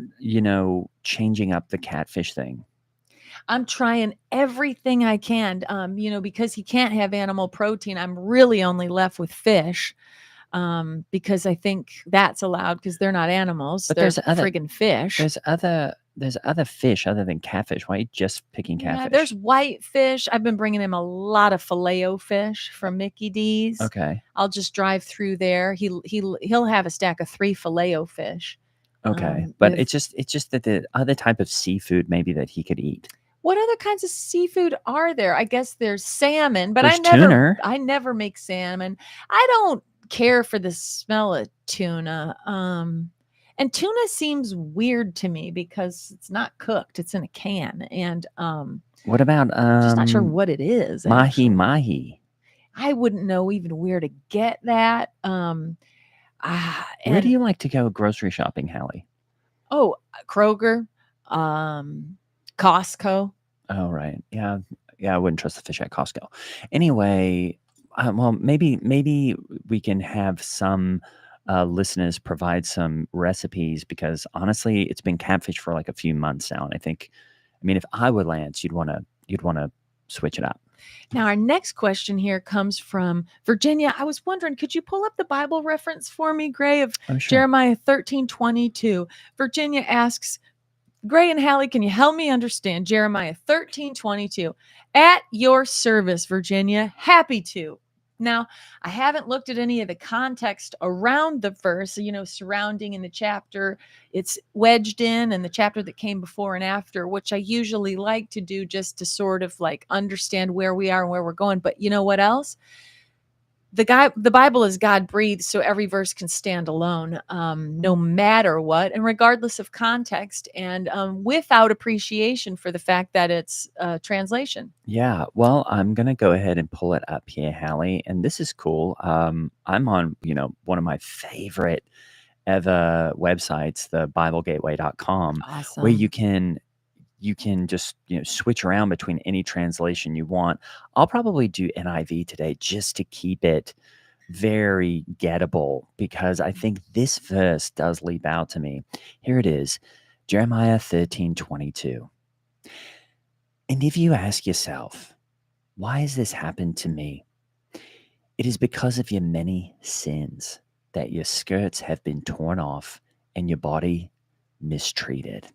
changing up the catfish thing? I'm trying everything I can, because he can't have animal protein. I'm really only left with fish, because I think that's allowed because they're not animals. But they're there's other friggin' fish. there's other fish other than catfish. Why are you just picking Yeah, catfish? there's whitefish. I've been bringing him a lot of filet-o-fish from Mickey D's. Okay. I'll just drive through there. He'll have a stack of 3 filet-o-fish. Okay. But with- it's just that the other type of seafood maybe that he could eat. What other kinds of seafood are there? I guess there's salmon, but There's tuna. I never make salmon. I don't care for the smell of tuna. And tuna seems weird to me because it's not cooked. It's in a can. And What about just not sure what it is. mahi mahi? I wouldn't know even where to get that. Where And do you like to go grocery shopping, Hallie? Kroger, Costco. Oh, right. Yeah. Yeah, I wouldn't trust the fish at Costco. Anyway, well, maybe we can have some listeners provide some recipes, because honestly, it's been catfish for like a few months now, and I mean, if I were Lance, you'd want to switch it up. Now, our next question here comes from Virginia. I was wondering, could you pull up the Bible reference for me, Gray, of Oh, sure. Jeremiah 13:22? Virginia asks, Gray and Hallie, can you help me understand Jeremiah 13:22? At your service, Virginia. Happy to. Now, I haven't looked at any of the context around the verse, surrounding in the chapter it's wedged in, and the chapter that came before and after, which I usually like to do just to sort of like understand where we are and where we're going. But you know what else? The Bible is God breathed, so every verse can stand alone, no matter what, and regardless of context, and without appreciation for the fact that it's translation. Yeah, well, I'm gonna go ahead and pull it up here, Hallie, and this is cool. I'm on, one of my favorite ever websites, the BibleGateway.com, Awesome. where you can just switch around between any translation you want. I'll probably do NIV today just to keep it very gettable, because I think this verse does leap out to me. Here it is, Jeremiah 13:22. And if you ask yourself, why has this happened to me? It is because of your many sins that your skirts have been torn off and your body mistreated.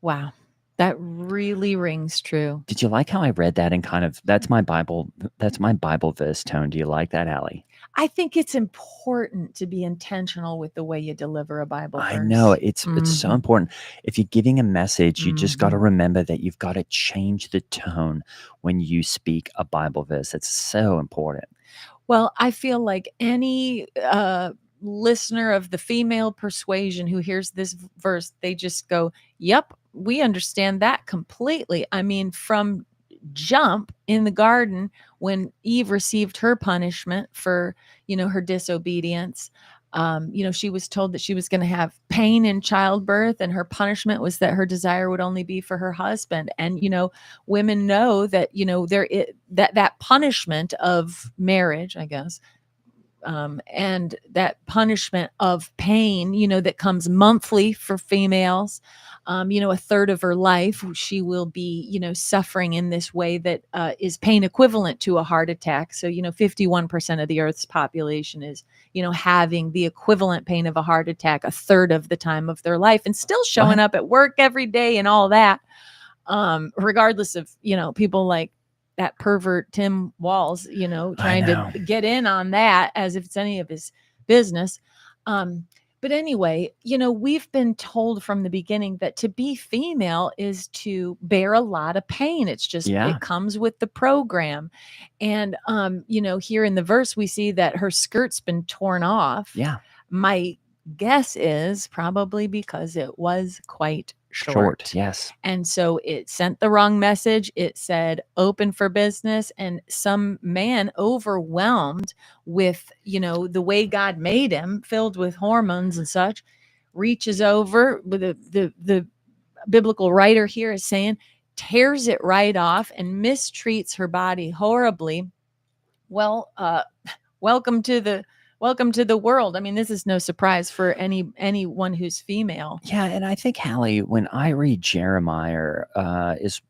Wow. That really rings true. Did you like how I read that and kind of that's my Bible verse tone. Do you like that, Allie? I think it's important to be intentional with the way you deliver a Bible I verse. know it's so important. If you're giving a message, you just got to Mhm. remember that you've got to change the tone when you speak a Bible verse. It's so important. Well, I feel like any listener of the female persuasion who hears this verse, they just go, "Yep, we understand that completely." I mean, from jump in the garden when Eve received her punishment for, her disobedience. She was told that she was going to have pain in childbirth, and her punishment was that her desire would only be for her husband. And women know that that punishment of marriage, I guess, and that punishment of pain, that comes monthly for females. A third of her life she will be, suffering in this way that is pain equivalent to a heart attack. So 51% of the Earth's population is having the equivalent pain of a heart attack a third of the time of their life, and still showing What? up at work every day and all that, regardless of people like that pervert Tim Walls, trying to know. get in on that as if it's any of his business. But anyway, we've been told from the beginning that to be female is to bear a lot of pain. It's just, Yeah. it comes with the program. And, here in the verse, we see that her skirt's been torn off. Yeah. My guess is probably because it was quite short. Yes. And so it sent the wrong message. It said open for business. And some man, overwhelmed with, the way God made him, filled with hormones and such, reaches over with the biblical writer here is saying, tears it right off and mistreats her body horribly. Well, welcome to the world. I mean, this is no surprise for anyone who's female. Yeah, and I think, Hallie, when I read Jeremiah, is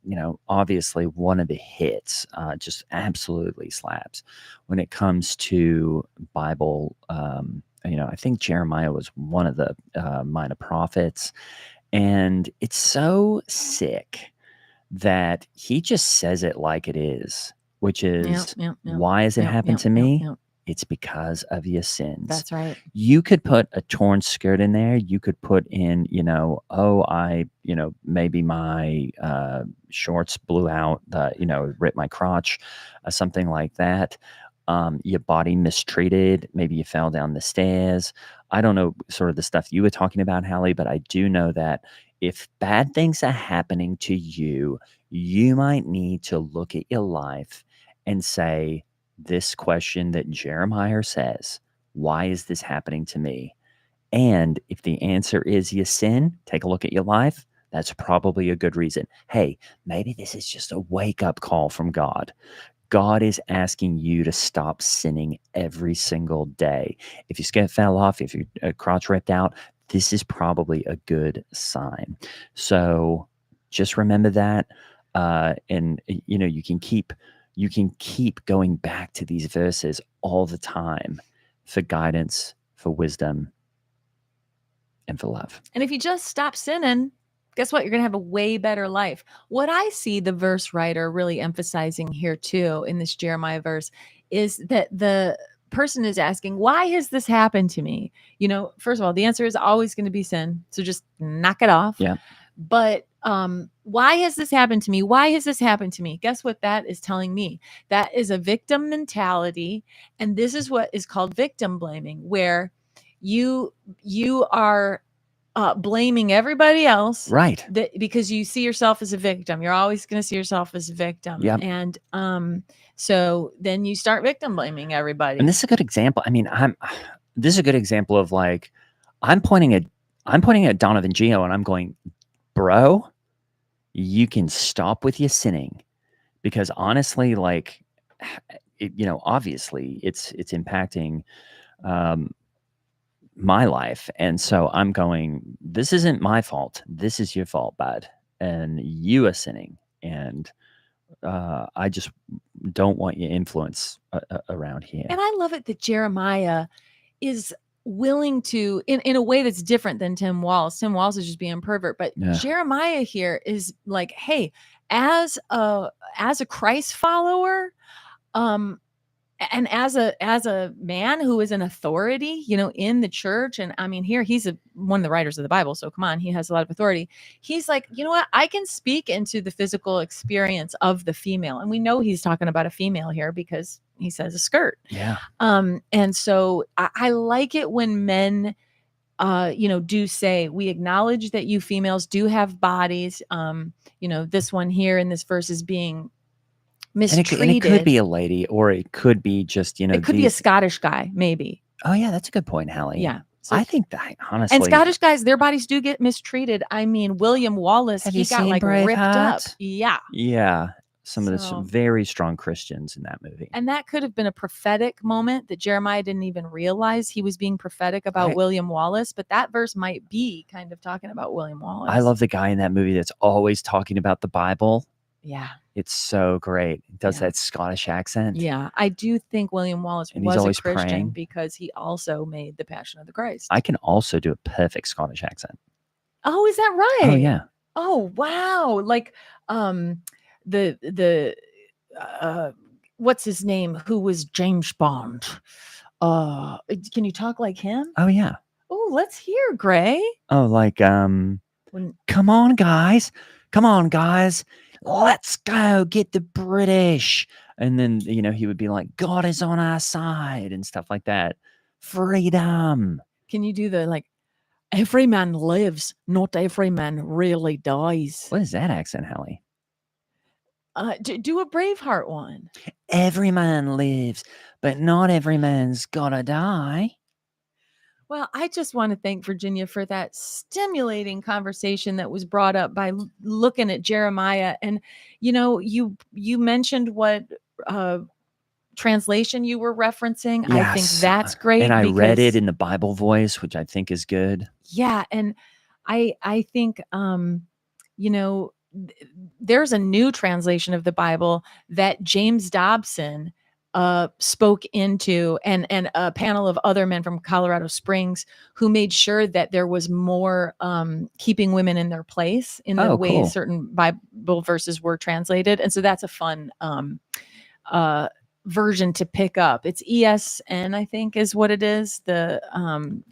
obviously one of the hits, just absolutely slaps when it comes to Bible. I think Jeremiah was one of the minor prophets, and it's so sick that he just says it like it is, which is, why has it happened to me? It's because of your sins. That's right. You could put a torn skirt in there. You could put in, maybe my shorts blew out, ripped my crotch, something like that. Your body mistreated. Maybe you fell down the stairs. I don't know sort of the stuff you were talking about, Hallie, but I do know that if bad things are happening to you, you might need to look at your life and say, this question that Jeremiah says, why is this happening to me? And if the answer is you sin, take a look at your life. That's probably a good reason. Hey, maybe this is just a wake-up call from God. God is asking you to stop sinning every single day. If your skin fell off, if your crotch ripped out, this is probably a good sign. So just remember that. And you can keep going back to these verses all the time for guidance, for wisdom, and for love. And if you just stop sinning, guess what? You're going to have a way better life. What I see the verse writer really emphasizing here too in this Jeremiah verse is that the person is asking, why has this happened to me? First of all, the answer is always going to be sin. So just knock it off. Yeah. But why has this happened to me? Why has this happened to me? Guess what that is telling me? That is a victim mentality. And this is what is called victim blaming, where you are blaming everybody else, right? Because you see yourself as a victim. You're always going to see yourself as a victim. Yep. And so then you start victim blaming everybody. And this is a good example. I mean, this is a good example of like, I'm pointing at Donovan Geo and I'm going, bro, you can stop with your sinning, because honestly, like, obviously it's impacting my life. And so I'm going, this isn't my fault. This is your fault, bud. And you are sinning. And I just don't want your influence around here. And I love it that Jeremiah is willing to in a way that's different than Tim Walz. Tim Walz is just being a pervert, but Yeah. Jeremiah here is like, hey, as a Christ follower, um and as a man who is an authority, in the church, and I mean, here he's one of the writers of the Bible, so come on, he has a lot of authority. He's like, you know what, I can speak into the physical experience of the female, and we know he's talking about a female here because he says a skirt. Yeah. And so I like it when men do say, we acknowledge that you females do have bodies. This one here in this verse is being mistreated. And it could be a lady, or it could be just, It could be a Scottish guy, maybe. Oh yeah, that's a good point, Hallie. Yeah. So, I think that honestly, and Scottish guys, their bodies do get mistreated. I mean, William Wallace, have he you got seen like ripped up. Braveheart? Yeah. Yeah. Some of the So- very strong Christians in that movie. And that could have been a prophetic moment that Jeremiah didn't even realize he was being prophetic about William Wallace. But that verse might be kind of talking about William Wallace. I love the guy in that movie that's always talking about the Bible. Yeah. It's so great. He does Yeah. that Scottish accent. Yeah. I do think William Wallace And he's was a always Christian praying. because he also made The Passion of the Christ. I can also do a perfect Scottish accent. Oh, is that right? Oh yeah. Oh, wow. Like the what's his name? Who was James Bond? Can you talk like him? Oh yeah. Oh, let's hear, Gray. Oh, like When come on, guys. Come on, guys. Let's go get the British. And then, he would be like, God is on our side and stuff like that. Freedom. Can you do the like, every man lives, not every man really dies? What is that accent, Hallie? Do a Braveheart one. Every man lives, but not every man's gotta die. Well, I just want to thank Virginia for that stimulating conversation that was brought up by looking at Jeremiah. And, you mentioned what translation you were referencing. Yes. I think that's great. And I read it in the Bible voice, which I think is good. Yeah. And I think, there's a new translation of the Bible that James Dobson spoke into, and a panel of other men from Colorado Springs who made sure that there was more keeping women in their place in the way certain Bible verses were translated. And so that's a fun version to pick up. It's ESN, I think is what it is, the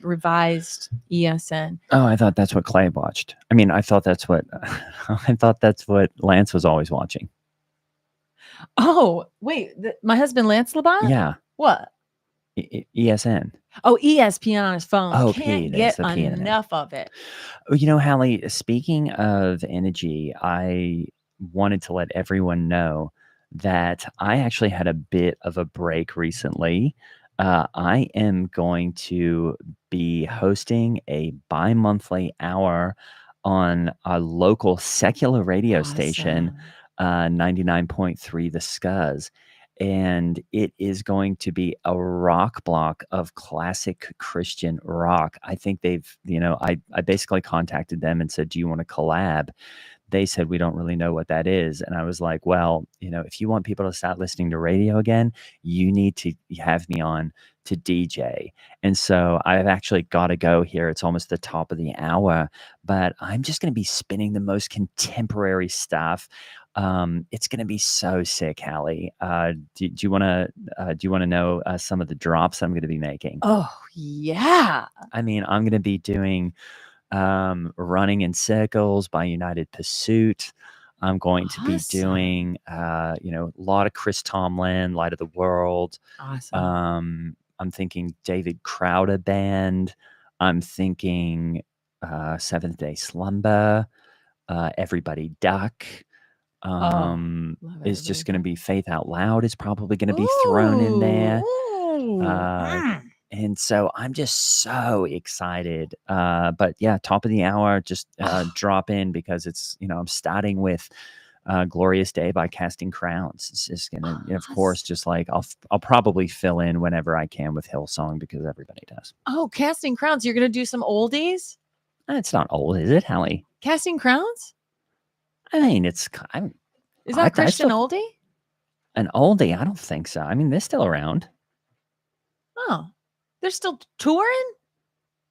revised ESN. Oh, I thought that's what Clay watched. I mean, I thought that's what Lance was always watching. Oh, wait, my husband Lance Laban? Yeah. What? ESN. Oh, ESPN on his phone. Oh, can't get enough of it. Hallie, speaking of energy, I wanted to let everyone know that I actually had a bit of a break recently. I am going to be hosting a bi-monthly hour on a local secular radio station, 99.3 The Scuzz. And it is going to be a rock block of classic Christian rock. I think they've, I basically contacted them and said, do you want to collab? They said, we don't really know what that is. And I was like, well, if you want people to start listening to radio again, you need to have me on to DJ. And so I've actually got to go here. It's almost the top of the hour, but I'm just going to be spinning the most contemporary stuff. It's going to be so sick, Hallie. Do you want to know some of the drops I'm going to be making? Oh yeah. I mean, I'm going to be doing Running in Circles by United Pursuit. I'm going to be doing, a lot of Chris Tomlin, Light of the World. Awesome. I'm thinking David Crowder Band. I'm thinking Seventh Day Slumber, Everybody Duck. Is just going to be Faith Out Loud is probably going to be thrown in there. And so I'm just so excited. But yeah, top of the hour, just drop in because it's, I'm starting with Glorious Day by Casting Crowns. It's just going to, of course, just like I'll probably fill in whenever I can with Hillsong because everybody does. Oh, Casting Crowns. You're going to do some oldies? It's not old, is it, Hallie? Casting Crowns? I mean, is that a Christian oldie? An oldie? I don't think so. I mean, they're still around. Oh, they're still touring?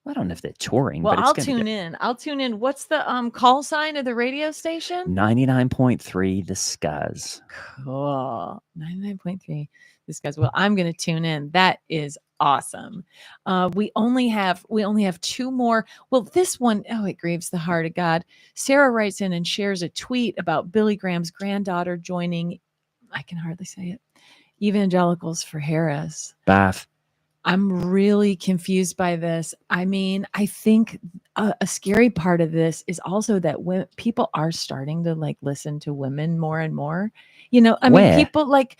I don't know if they're touring, Well, but it's I'll going to be tune good. in. I'll tune in. What's the call sign of the radio station? 99.3 The Scuzz. Cool. 99.3. This guy's well, I'm gonna tune in. That is awesome. We only have two more. Well, this one, oh, it grieves the heart of God. Sarah writes in and shares a tweet about Billy Graham's granddaughter joining, I can hardly say it, Evangelicals for Harris. Bath. I'm really confused by this. I mean, I think a scary part of this is also that when people are starting to like listen to women more and more, you know, I mean, Where? people like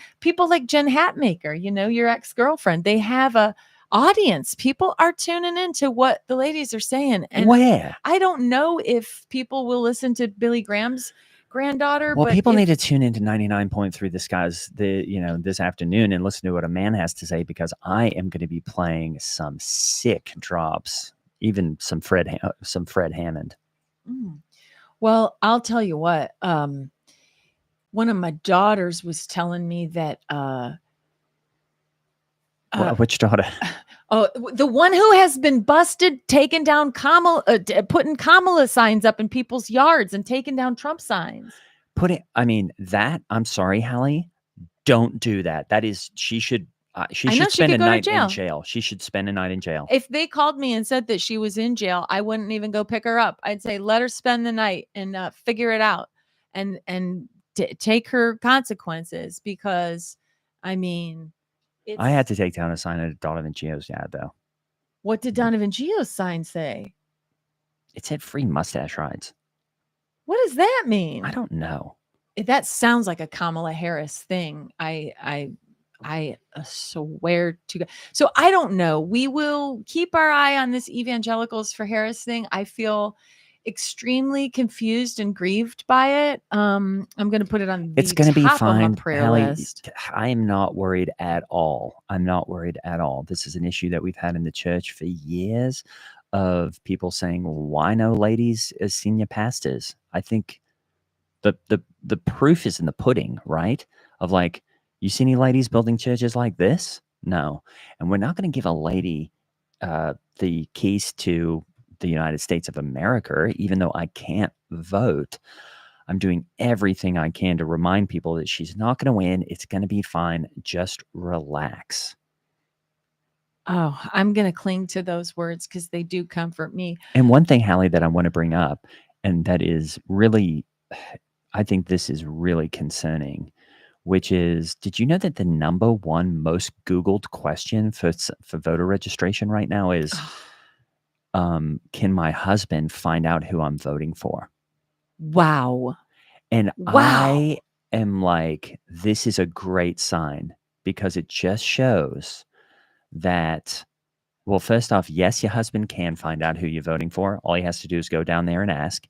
Jen Hatmaker, you know, your ex-girlfriend, they have a audience. People are tuning into what the ladies are saying. And Where? I don't know if people will listen to Billy Graham's granddaughter, Well, but people if, need to tune into 99.3 The Skies this afternoon and listen to what a man has to say, because I am going to be playing some sick drops, even some Fred Hammond. Well, I'll tell you what. One of my daughters was telling me that Which daughter? the one who has been busted taking down putting Kamala signs up in people's yards and taking down Trump signs. I'm sorry, Hallie, don't do that. That is, she should spend a night in jail. She should spend a night in jail. If they called me and said that she was in jail, I wouldn't even go pick her up. I'd say, let her spend the night and figure it out and take her consequences, because I mean, I had to take down a sign at Donovan Geo's yard, though. What did Donovan Geo's sign say? It said free mustache rides. What does that mean? I don't know. That sounds like a Kamala Harris thing. I swear to God. So I don't know. We will keep our eye on this Evangelicals for Harris thing. I feel extremely confused and grieved by it. I'm going to put it on. It's going to be fine. Prayer list. I am not worried at all. I'm not worried at all. This is an issue that we've had in the church for years, of people saying, "Why no ladies as senior pastors?" I think the proof is in the pudding, right? Of like, you see any ladies building churches like this? No. And we're not going to give a lady the keys to the United States of America, even though I can't vote. I'm doing everything I can to remind people that she's not going to win. It's going to be fine. Just relax. Oh, I'm going to cling to those words because they do comfort me. And one thing, Hallie, that I want to bring up, and that is really, I think this is really concerning, which is, did you know that the number one most Googled question for voter registration right now is, can my husband find out who I'm voting for? Wow. And I am like, this is a great sign, because it just shows that, well, first off, yes, your husband can find out who you're voting for. All he has to do is go down there and ask.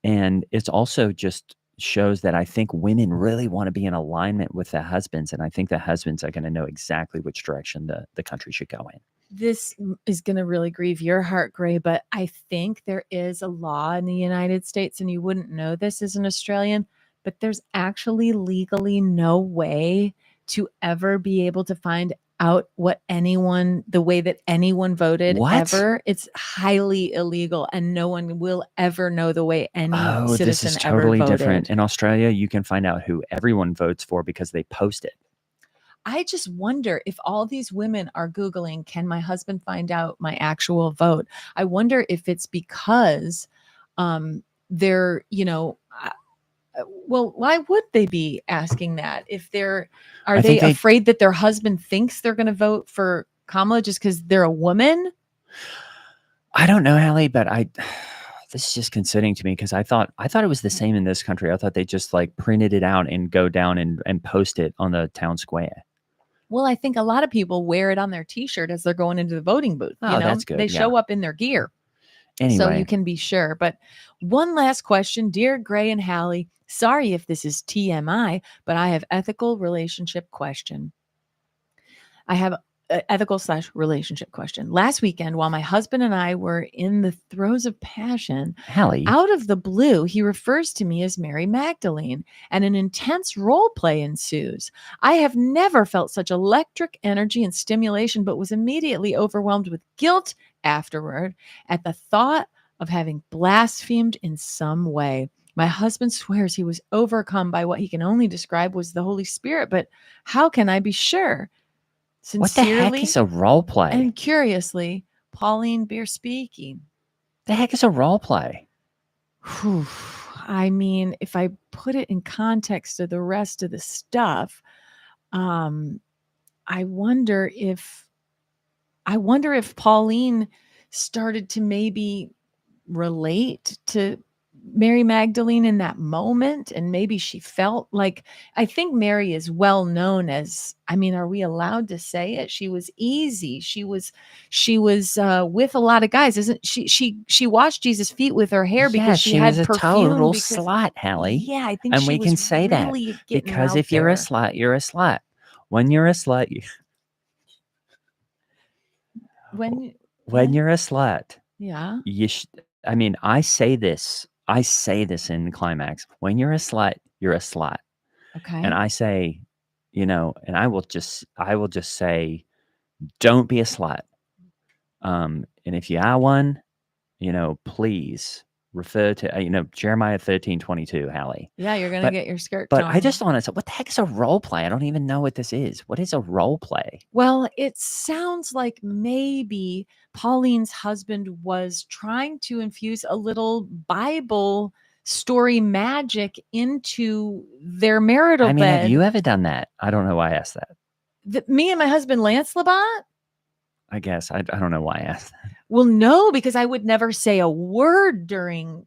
And it's also just shows that I think women really want to be in alignment with their husbands. And I think the husbands are going to know exactly which direction the country should go in. This is going to really grieve your heart, Gray, but I think there is a law in the United States, and you wouldn't know this as an Australian, but there's actually legally no way to ever be able to find out the way that anyone voted ever. It's highly illegal, and no one will ever know the way any citizen this is totally ever voted. Different. In Australia, you can find out who everyone votes for because they post it. I just wonder if all these women are Googling, can my husband find out my actual vote? I wonder if it's because they're, well, why would they be asking that? If are they afraid that their husband thinks they're going to vote for Kamala just because they're a woman? I don't know, Hallie, but this is just concerning to me, because I thought it was the same in this country. I thought they just like printed it out and go down and post it on the town square. Well, I think a lot of people wear it on their T-shirt as they're going into the voting booth. Oh, that's good. They show up in their gear. Anyway. So you can be sure. But one last question, dear Gray and Hallie. Sorry if this is TMI, but I have ethical relationship question. I have an ethical/relationship question. Last weekend, while my husband and I were in the throes of passion, Hallie, out of the blue, he refers to me as Mary Magdalene, and an intense role play ensues. I have never felt such electric energy and stimulation, but was immediately overwhelmed with guilt afterward at the thought of having blasphemed in some way. My husband swears he was overcome by what he can only describe was the Holy Spirit, but how can I be sure? What the heck Sincerely is a role play? and curiously, Pauline Beer speaking. The heck is a role play? Whew. I mean, if I put it in context of the rest of the stuff, I wonder if Pauline started to maybe relate to Mary Magdalene in that moment, and maybe she felt like, I think Mary is well known as, I mean, are we allowed to say it? She was easy. She was with a lot of guys, isn't she? She washed Jesus' feet with her hair because she was had a perfume. total Because slut, Hallie. yeah, I think And she we was can say that really getting because out if you're a there. slut, you're a slut. When you're a slut, When you're a slut, yeah, I mean, I say this in climax. When you're a slut, you're a slut. okay. And I say, and I will just say, don't be a slut. And if you are one, please refer to, Jeremiah 13:22, Hallie. Yeah, you're gonna But get your skirt But torn. I just want to say, what the heck is a role play? I don't even know what this is. What is a role play? Well, it sounds like maybe Pauline's husband was trying to infuse a little Bible story magic into their marital I mean, bed. have you ever done that? I don't know why I asked that. Me and my husband, Lance Labat? I guess. I don't know why I asked that. Well, no, because I would never say a word during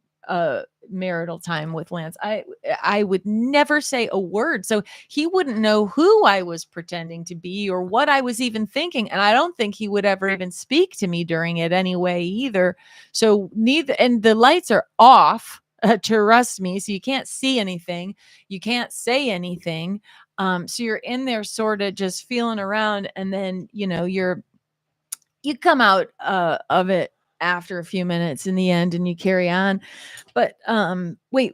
marital time with Lance. I would never say a word. So he wouldn't know who I was pretending to be or what I was even thinking. And I don't think he would ever even speak to me during it anyway either. So neither, and the lights are off, trust me. So you can't see anything. You can't say anything. So you're in there sort of just feeling around, and then, you come out of it after a few minutes in the end, and you carry on. But wait,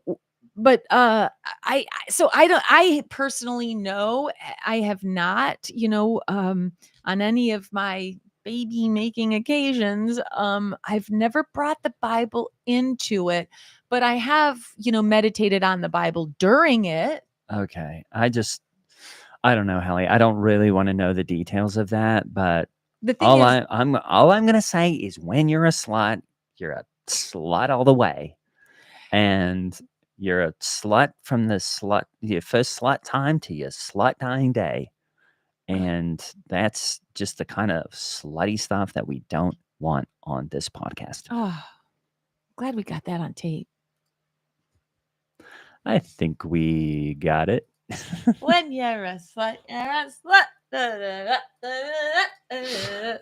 but so I personally know, I have not, on any of my baby making occasions, I've never brought the Bible into it, but I have, meditated on the Bible during it. Okay. I don't know, Hallie. I don't really want to know the details of that, but The thing is, all I'm gonna say is when you're a slut, you're a slut all the way. And you're a slut from your first slut time to your slut dying day. And that's just the kind of slutty stuff that we don't want on this podcast. oh, glad we got that on tape. I think we got it. When you're a slut, you're a slut.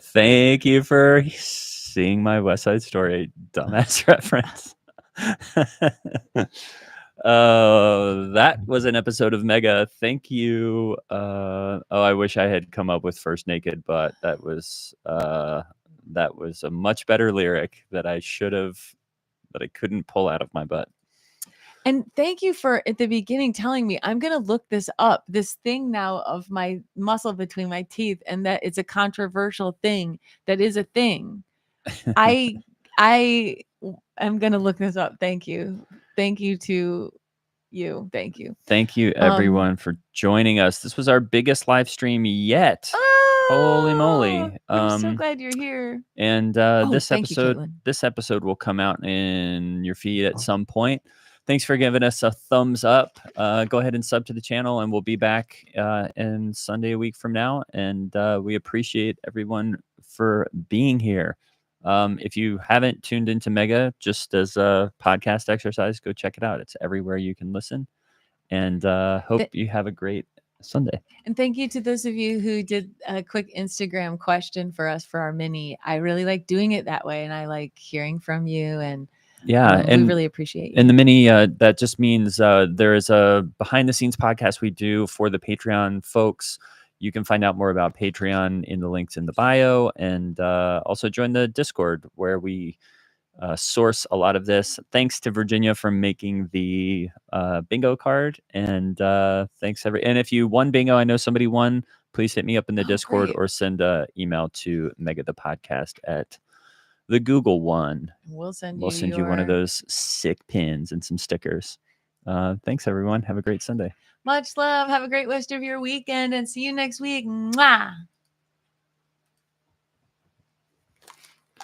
Thank you for seeing my West Side Story dumbass reference. That was an episode of Mega. Thank you. I wish I had come up with First Naked, but that was a much better lyric that I couldn't pull out of my butt. And thank you for at the beginning telling me. I'm going to look this up, this thing now of my muscle between my teeth, and that it's a controversial thing. That is a thing. I am going to look this up. Thank you. Thank you to you. Thank you. Thank you everyone for joining us. This was our biggest live stream yet. Holy moly. I'm so glad you're here. And this episode will come out in your feed at some point. Thanks for giving us a thumbs up. Go ahead and sub to the channel, and we'll be back in Sunday a week from now. And we appreciate everyone for being here. If you haven't tuned into Mega, just as a podcast exercise, go check it out. It's everywhere you can listen. And hope you have a great Sunday. And thank you to those of you who did a quick Instagram question for us for our mini. I really like doing it that way, and I like hearing from you. And yeah, we really appreciate you. And the mini, that just means there is a behind the scenes podcast we do for the Patreon folks. You can find out more about Patreon in the links in the bio, and also join the Discord where we source a lot of this. Thanks to Virginia for making the bingo card, and thanks and if you won bingo, I know somebody won, please hit me up in the Discord, great. or send an email to megathepodcast at the Google one. We'll send We'll you send you one of your those sick pins and some stickers. Thanks, everyone. Have a great Sunday. much love. Have a great rest of your weekend and see you next week. Mwah!